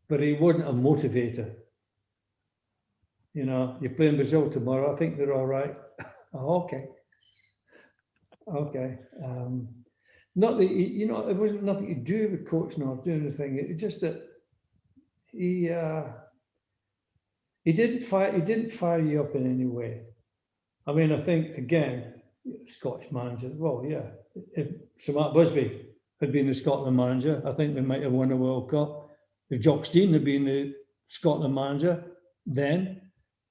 but he wasn't a motivator. You know, you're playing Brazil tomorrow. I think they're all right. Oh, okay. Okay. Not that, you know, it wasn't nothing to do with coaching or doing anything. It's just that he didn't fire you up in any way. I mean, I think, again, Scottish manager, well, yeah, if Sir Mark Busby had been the Scotland manager, I think they might have won the World Cup. If Jock Stein had been the Scotland manager, then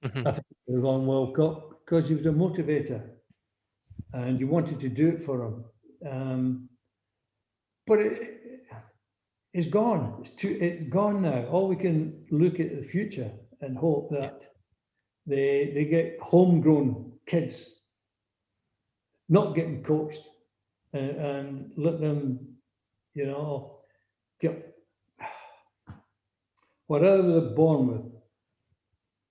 I think they would have won World Cup because he was a motivator and you wanted to do it for him. But it's gone. It's gone now. All we can look at the future and hope that they get homegrown kids not getting coached and let them, you know, get whatever they're born with,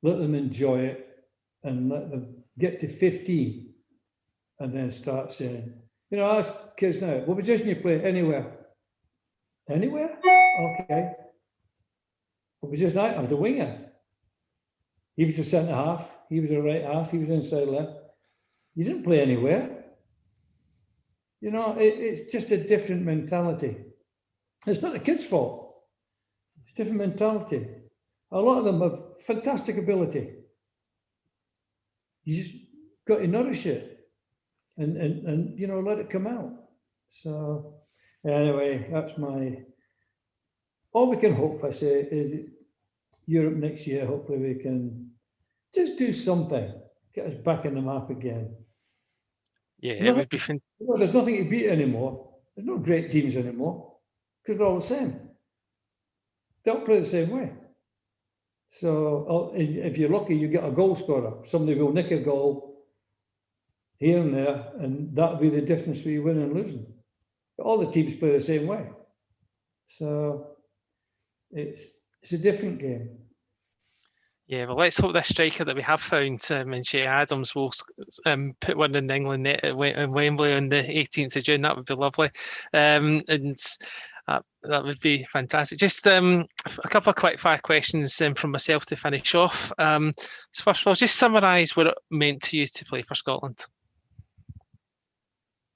let them enjoy it and let them get to 15 and then start saying, you know, I ask kids now, what position you play? Anywhere. Anywhere? Okay. What position? I was a winger. He was a centre half. He was a right half. He was inside left. You didn't play anywhere. You know, it's just a different mentality. It's not the kids' fault. It's a different mentality. A lot of them have fantastic ability. You just got to nourish it and you know, let it come out. So anyway, that's my, all we can hope, I say, is Europe next year. Hopefully we can just do something, get us back in the map again. Yeah, it would be you know, there's nothing to beat anymore. There's no great teams anymore because they're all the same. They all play the same way. So if you're lucky, you get a goal scorer. Somebody will nick a goal here and there, and that'll be the difference between winning and losing. But all the teams play the same way. So it's a different game. Yeah, well, let's hope this striker that we have found in Shea Adams will put one in the England net in Wembley on the 18th of June. That would be lovely. And That would be fantastic. Just a couple of quick fire questions from myself to finish off. So first of all, just summarise what it meant to you to play for Scotland.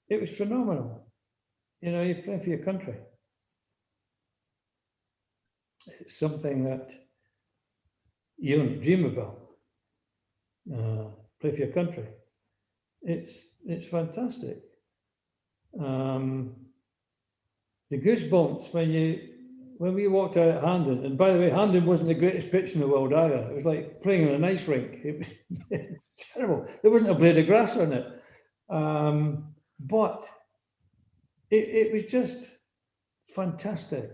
It was phenomenal. You know, you're playing for your country. It's something that you don't dream about. Play for your country. It's fantastic. The goosebumps when we walked out at Handon, and by the way, Handon wasn't the greatest pitch in the world either. It was like playing on an ice rink. It was terrible. There wasn't a blade of grass on it. But it was just fantastic.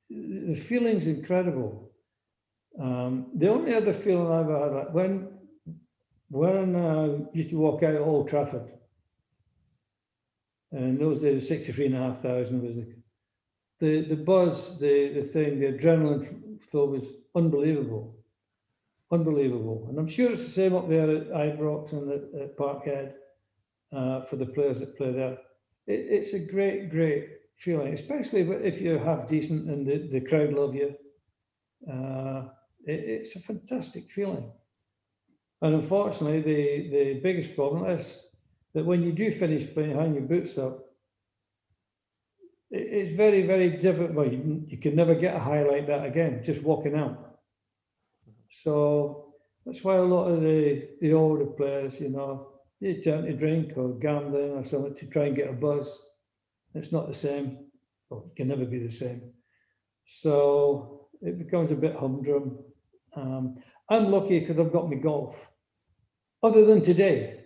The feeling's incredible. The only other feeling I've ever had, when I used to walk out at Old Trafford, and in those days, 63,500 was the buzz, the thing, the adrenaline flow was unbelievable. Unbelievable. And I'm sure it's the same up there at Ibrox and at Parkhead for the players that play there. It's a great, great feeling, especially if you're half decent and the crowd love you. It's a fantastic feeling. And unfortunately, the biggest problem is that when you do finish playing, hang your boots up, it's very, very difficult. Well, you can never get a high like that again, just walking out. So that's why a lot of the older players, you know, they turn to drink or gambling or something to try and get a buzz. It's not the same. Well, it can never be the same. So it becomes a bit humdrum. I'm lucky because I've got my golf. Other than today,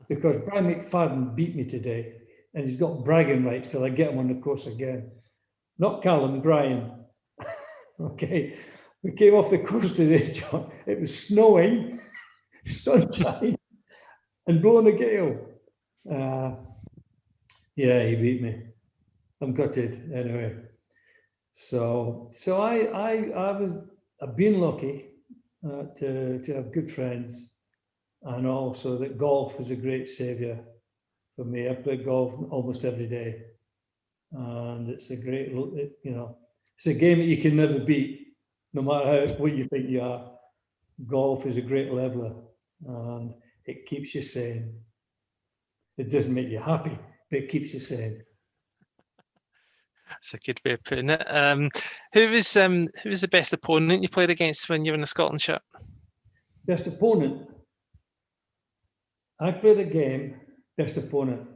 because Brian McFadden beat me today, and he's got bragging rights till I get him on the course again. Not Callum, Brian. Okay, we came off the course today, John. It was snowing, sunshine, and blowing a gale. Yeah, he beat me. I'm gutted anyway. So I've been lucky to have good friends, and also that golf is a great saviour for me. I play golf almost every day, and it's a great, you know, it's a game that you can never beat, no matter what you think you are. Golf is a great leveler, and it keeps you sane. It doesn't make you happy, but it keeps you sane. That's a good way of putting it. Who was the best opponent you played against when you were in the Scotland shirt? Best opponent. I played a game. Best opponent.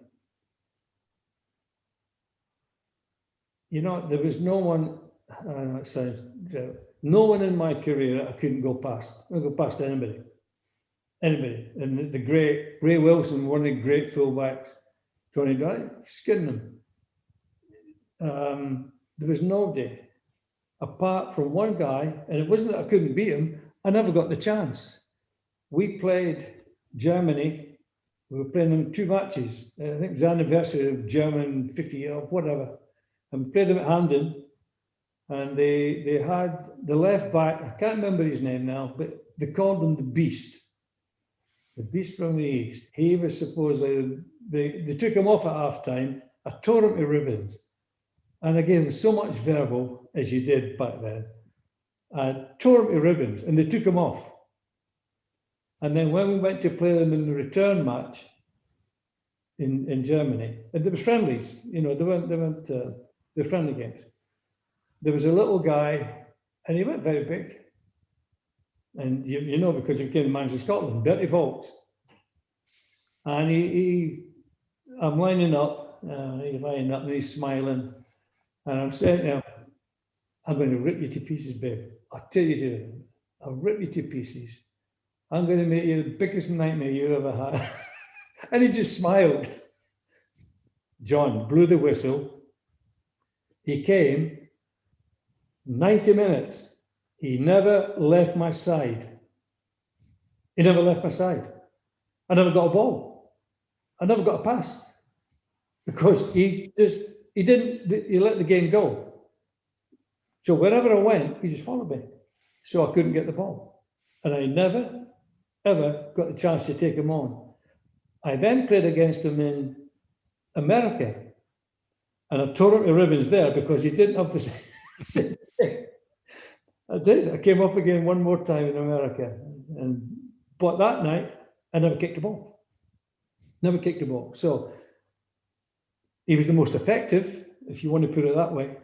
You know, there was no one. It sounds no one in my career I couldn't go past. I go past anybody. Anybody. And the great Ray Wilson, one of the great fullbacks, Tony Dye, skinned them. There was nobody apart from one guy, and it wasn't that I couldn't beat him. I never got the chance. We played Germany. We were playing them 2 matches. I think it was the anniversary of German 50 or whatever. And we played them at Hampden. And they had the left back, I can't remember his name now, but they called him the Beast. The Beast from the East. He was supposedly, they took him off at half time. I tore him to ribbons. And again, so much verbal as you did back then. I tore him to ribbons and they took him off. And then when we went to play them in the return match in Germany, and there was friendlies, you know, they were friendly games. There was a little guy, and he went very big. And you know, because he became the manager of Scotland, Bertie Vogts. And I'm lining up, he's lining up and he's smiling. And I'm saying to him, I'm going to rip you to pieces, babe. I'll tell you to, I'll rip you to pieces. I'm going to make you the biggest nightmare you ever had. And he just smiled. John blew the whistle. He came 90 minutes. He never left my side. He never left my side. I never got a ball. I never got a pass. Because he let the game go. So wherever I went, he just followed me. So I couldn't get the ball. And I never, ever got the chance to take him on. I then played against him in America. And I tore him to ribbons there because he didn't have the same thing. I did. I came up again one more time in America. But that night, I never kicked the ball. Never kicked the ball. So he was the most effective, if you want to put it that way.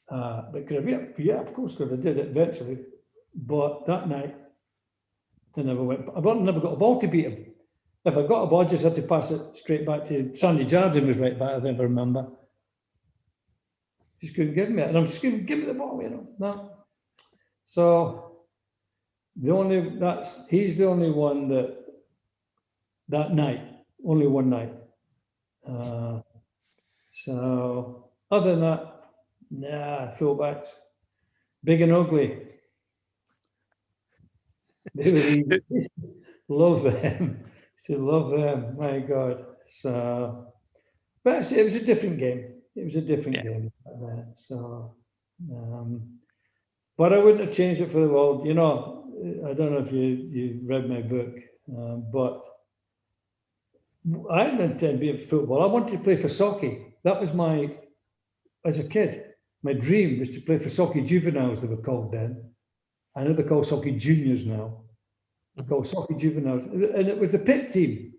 But yeah, of course, because I did it eventually. But that night, I never got a ball to beat him. If I got a ball, I just had to pass it straight back to Sandy Jardine was right back, I never remember. Just couldn't give me it. And I'm just going to give me the ball, No. So he's the only one that night, only one night. So other than that, nah, fullbacks, big and ugly. They were easy. Love them. To love them, my God. So, but it was a different game. It was a different game. So, but I wouldn't have changed it for the world. I don't know if you read my book, but I didn't intend to be in football. I wanted to play for Socky. That was as a kid, my dream was to play for Socky Juveniles, they were called then. I know they're called Socky Juniors now. They're called Socky Juveniles. And it was the pit team.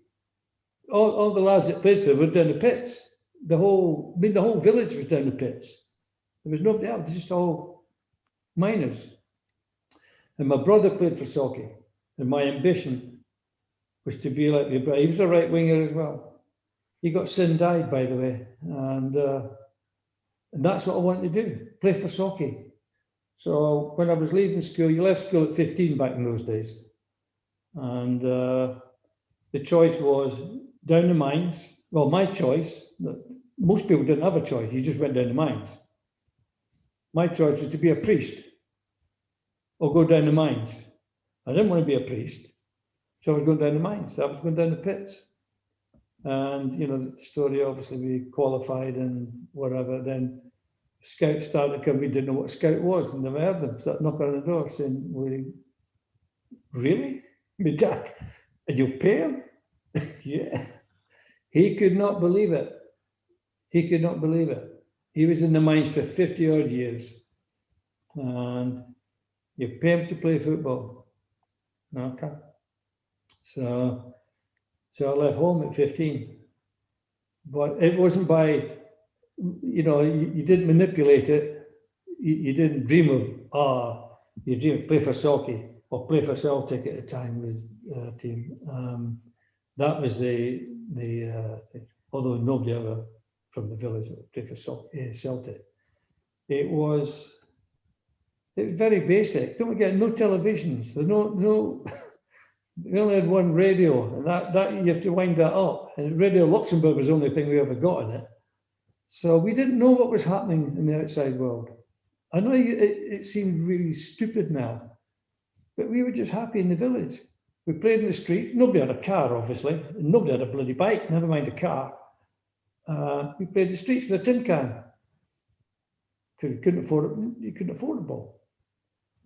All the lads that played for it were down the pits. The whole village was down the pits. There was nobody else, just all minors. And my brother played for Socky. And my ambition was to be like my brother. He was a right winger as well. He got sin-died, by the way. And that's what I wanted to do, play for Socky. So when I was leaving school, you left school at 15 back in those days. And the choice was down the mines. Well, my choice, most people didn't have a choice. You just went down the mines. My choice was to be a priest or go down the mines. I didn't want to be a priest. So I was going down the mines. I was going down the pits. And, the story, obviously, we qualified and whatever. Then scouts started to come. We didn't know what a scout was. And never heard them. Started knocking on the door saying, really? My dad, and you'll pay him? Yeah. He could not believe it. He could not believe it. He was in the mines for 50 odd years. And you pay him to play football. Okay. So I left home at 15. But it wasn't by, you didn't manipulate it. You didn't dream of, you dream of play for Socky or play for Celtic at the time with team. That was the although nobody ever from the village played for Celtic. It was very basic. Don't forget, no televisions. There's no. We only had one radio, and that you have to wind that up. And Radio Luxembourg was the only thing we ever got in it. So we didn't know what was happening in the outside world. I know it seemed really stupid now, but we were just happy in the village. We played in the street. Nobody had a car, obviously. And nobody had a bloody bike, never mind a car. We played the streets with a tin can. You couldn't afford a ball.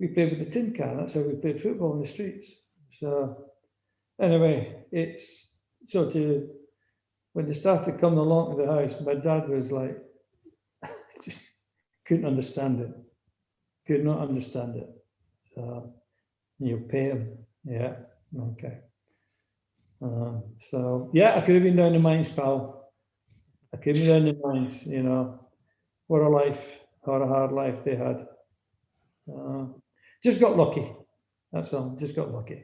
We played with a tin can. That's how we played football in the streets. So anyway, when they started coming along to the house, my dad was like, just couldn't understand it. Could not understand it. So you pay him. Yeah. Okay. So yeah, I could have been down the mines, pal. I could have been down the mines, What a life, what a hard life they had. Just got lucky. That's all. Just got lucky.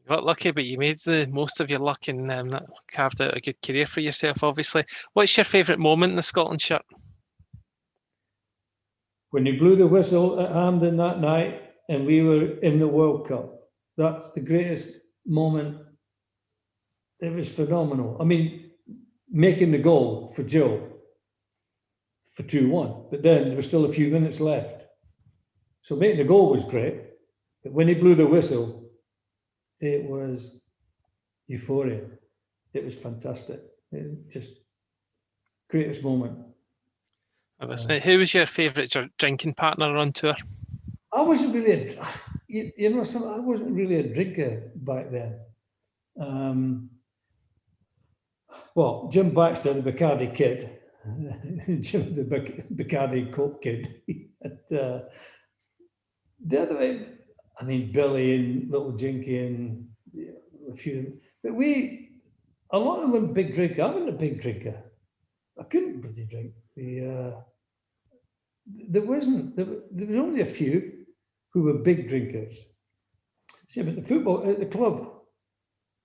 You got lucky, but you made the most of your luck and that carved out a good career for yourself, obviously. What's your favourite moment in the Scotland shirt? When he blew the whistle at Hampden that night and we were in the World Cup. That's the greatest moment. It was phenomenal. I mean, making the goal for Joe for 2-1, but then there was still a few minutes left. So making the goal was great, but when he blew the whistle, it was euphoria. It was fantastic. Just greatest moment. Who was your favourite drinking partner on tour? I wasn't really I wasn't really a drinker back then. Well, Jim Baxter, the Bacardi kid, Jim, the Bacardi Coke kid. And, the other way, I mean, Billy and little Jinky and a few, but a lot of them were big drinkers. I wasn't a big drinker. I couldn't really drink. There was only a few who were big drinkers. See, but the football at the club,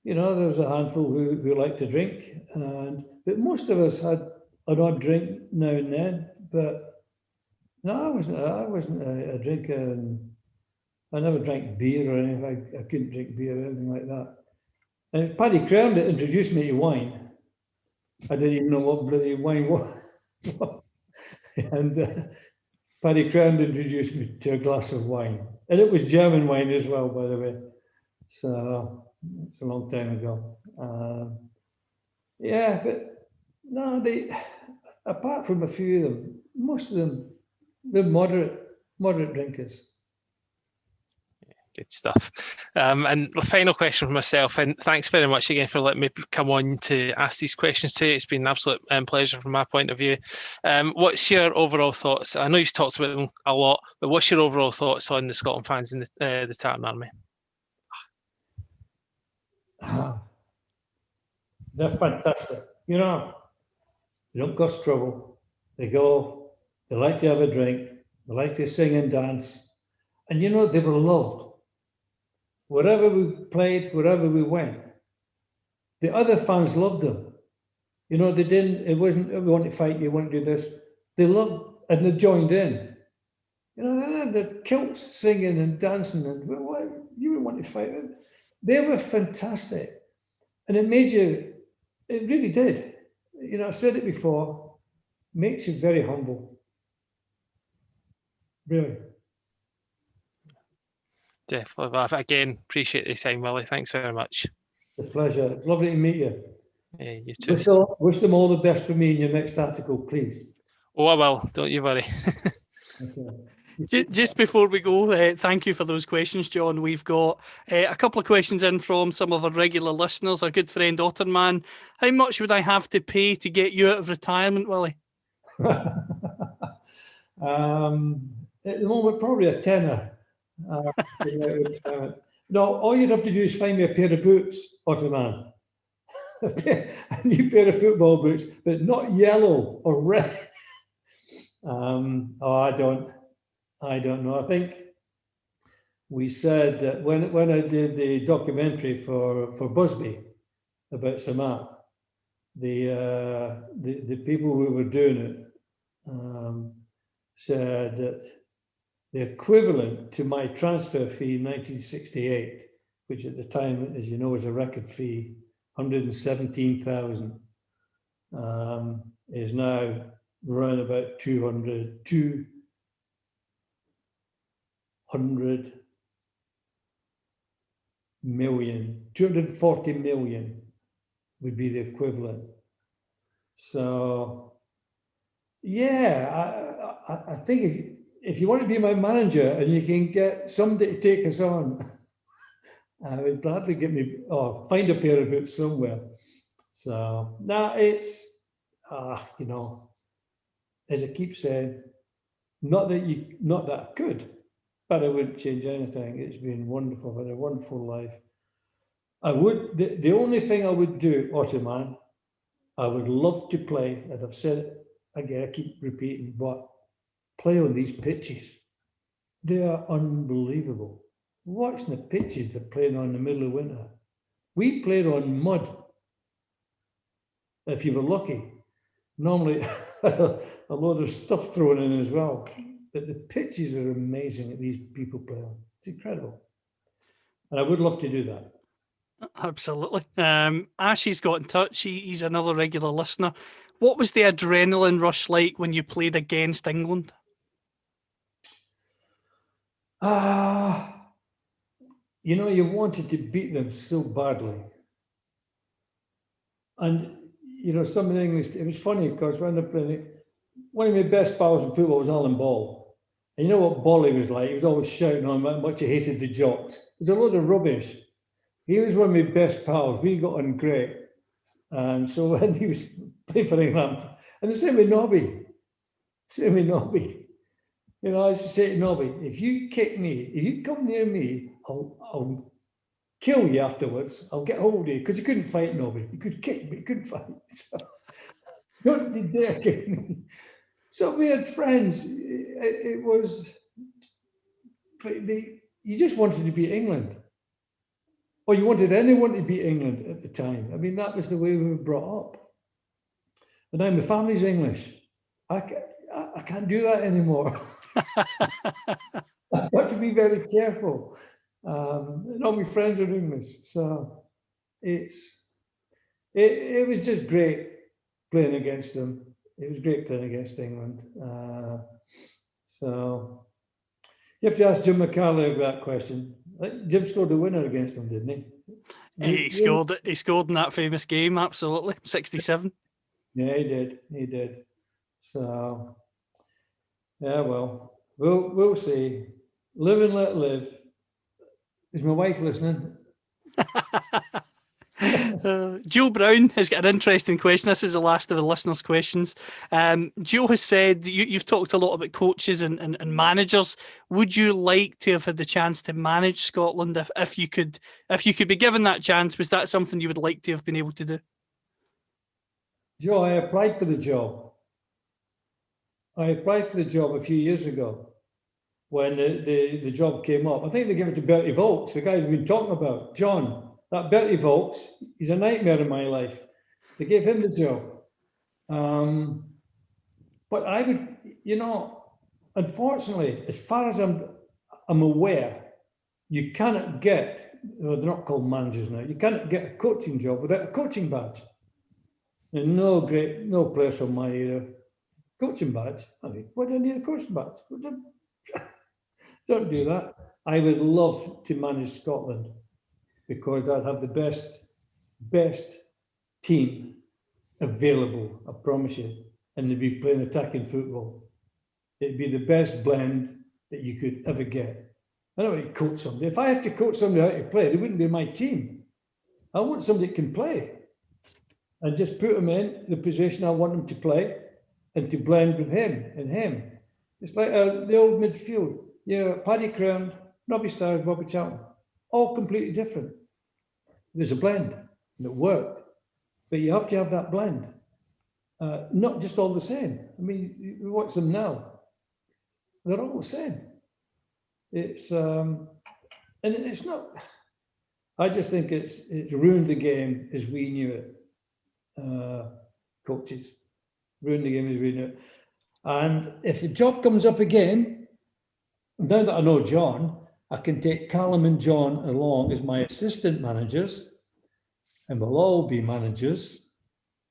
there was a handful who liked to drink, but most of us had an odd drink now and then. But no, I wasn't a drinker, and I never drank beer or anything. I couldn't drink beer or anything like that. And Paddy Crown that introduced me to wine. I didn't even know what bloody wine was. And Paddy Crown introduced me to a glass of wine. And it was German wine as well, by the way. So it's a long time ago. Yeah, but no, apart from a few of them, most of them, they're moderate drinkers. Good stuff. And the final question for myself, and thanks very much again for letting me come on to ask these questions today. It's been an absolute pleasure from my point of view. What's your overall thoughts? I know you've talked about them a lot, but what's your overall thoughts on the Scotland fans in the Tartan Army? They're fantastic. They don't cause trouble. They go, they like to have a drink, they like to sing and dance. And they were loved. Wherever we played, wherever we went, the other fans loved them. It wasn't, we want to fight, you want to do this. They loved, and they joined in. They had their kilts singing and dancing, and you wouldn't want to fight them. They were fantastic. And it really did. I said it before, makes you very humble. Really. Definitely. Well, again, appreciate the time, Willie. Thanks very much. It's a pleasure. It's lovely to meet you. Yeah, you too. Wish them all the best for me in your next article, please. Oh, I will. Don't you worry. Okay. Just before we go, thank you for those questions, John. We've got a couple of questions in from some of our regular listeners. Our good friend Otterman. How much would I have to pay to get you out of retirement, Willie? At the moment, probably a tenner. No, all you'd have to do is find me a pair of boots, Otterman. A new pair of football boots, but not yellow or red. I don't know. I think we said that when I did the documentary for Busby about Samat, the people who were doing it said that the equivalent to my transfer fee in 1968, which at the time, as you know, was a record fee, 117,000, is now around about 200 million, 240 million would be the equivalent. So, yeah, I think if you want to be my manager and you can get somebody to take us on, I would gladly find a pair of boots somewhere. So now it's, as I keep saying, not that I could, but I wouldn't change anything. It's been wonderful. I've had a wonderful life. The only thing I would do, Otterman, I would love to play, as I've said it again, I keep repeating, but play on these pitches. They are unbelievable. Watching the pitches they're playing on in the middle of winter. We played on mud. If you were lucky, normally a load of stuff thrown in as well. But the pitches are amazing that these people play on. It's incredible. And I would love to do that. Absolutely. Ashy's got in touch. He's another regular listener. What was the adrenaline rush like when you played against England? You wanted to beat them so badly. And, some of the English, it was funny because when they're playing, one of my best pals in football was Alan Ball. And you know what Bolly was like? He was always shouting on how much he hated the Jocks. It was a load of rubbish. He was one of my best pals. We got on great. And so when he was playing for England, and the same with Nobby. You know, I used to say to Nobby, if you kick me, if you come near me, I'll kill you afterwards. I'll get hold of you. Because you couldn't fight Nobby. You could kick, but you couldn't fight. So, don't you dare kick me. So we had friends. It was, you just wanted to beat England. Or you wanted anyone to beat England at the time. I mean, that was the way we were brought up. But now my family's English. I can't do that anymore. I've got to be very careful. And all my friends are English. So it was just great playing against them. It was great playing against England. So you have to ask Jim McCarley that question. Jim scored the winner against them, didn't he? He scored in that famous game, absolutely. 67. Yeah, he did. So yeah, well, we'll see. Live and let live. Is my wife listening? Joe Brown has got an interesting question. This is the last of the listeners' questions. Joe has said, you've talked a lot about coaches and managers. Would you like to have had the chance to manage Scotland if you could be given that chance? Was that something you would like to have been able to do? Joe, I applied for the job. A few years ago when the job came up. I think they gave it to Bertie Vogts, the guy we've been talking about, John. That Bertie Vogts, he's a nightmare in my life. They gave him the job. But I would, unfortunately, as far as I'm aware, you cannot get, they're not called managers now, you cannot get a coaching job without a coaching badge. And no players from my era. Coaching badge? I mean, why do I need a coaching badge? Don't do that. I would love to manage Scotland because I'd have the best team available, I promise you. And they'd be playing attacking football. It'd be the best blend that you could ever get. I don't want to coach somebody. If I have to coach somebody how to play, they wouldn't be my team. I want somebody that can play. And just put them in the position I want them to play and to blend with him and him. It's like the old midfield. Paddy Crown, Robbie Starrs, Bobby Charlton, all completely different. There's a blend and it worked. But you have to have that blend. Not just all the same. I mean, you watch them now. They're all the same. It's and it's not. I just think it's ruined the game as we knew it. Coaches ruined the game as we knew it. And if the job comes up again, now that I know John, I can take Callum and John along as my assistant managers, and we'll all be managers,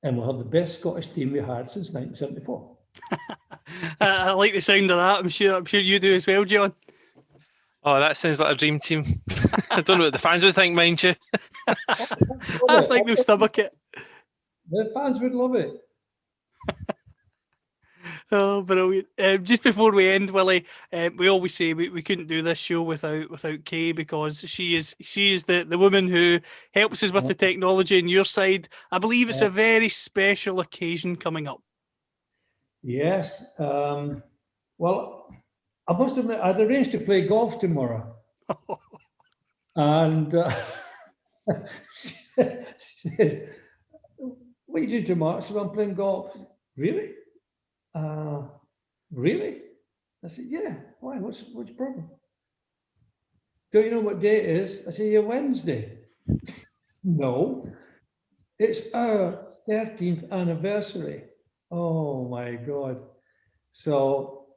and we'll have the best Scottish team we had since 1974. I like the sound of that. I'm sure you do as well, John. Oh, that sounds like a dream team. I don't know what the fans would think, mind you. I think they'll stomach it. The fans would love it. Oh, brilliant. Just before we end, Willie, we always say we couldn't do this show without Kay because she is the woman who helps us with the technology on your side. I believe it's a very special occasion coming up. Yes. Well, I must admit, I'd arranged to play golf tomorrow. And she said, what are you doing tomorrow? I said, I'm playing golf. Really? Really? I said, yeah. Why? What's your problem? Don't you know what day it is? I said, yeah, Wednesday. No. It's our 13th anniversary. Oh my God. So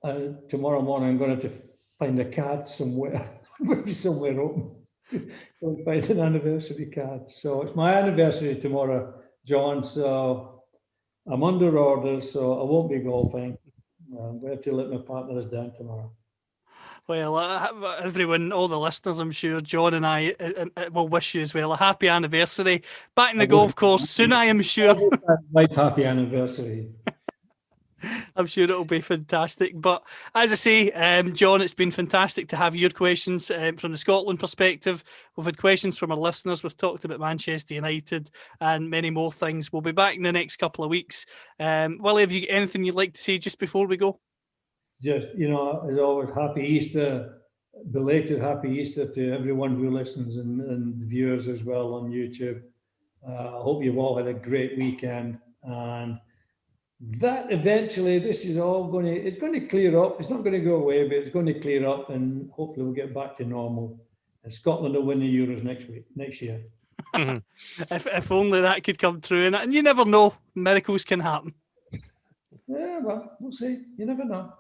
tomorrow morning, I'm going to have to find a card somewhere. I'm going to be somewhere open. Go and find an anniversary card. So it's my anniversary tomorrow, John. So I'm under orders, so I won't be golfing. I'm going to have to let my partners down tomorrow. Well, everyone, all the listeners, I'm sure, John and I will wish you as well a happy anniversary. Back in the golf course soon, I am sure. My happy anniversary. I'm sure it'll be fantastic. But as I say, John, it's been fantastic to have your questions from the Scotland perspective. We've had questions from our listeners. We've talked about Manchester United and many more things. We'll be back in the next couple of weeks. Willie, have you got anything you'd like to say just before we go? Just, as always, happy Easter, belated happy Easter to everyone who listens and viewers as well on YouTube. I hope you've all had a great weekend, and that eventually this is all it's going to clear up. It's not going to go away, but it's going to clear up, and hopefully we'll get back to normal. And Scotland will win the Euros next year. If only that could come true, and you never know, miracles can happen. Yeah, well, we'll see. You never know.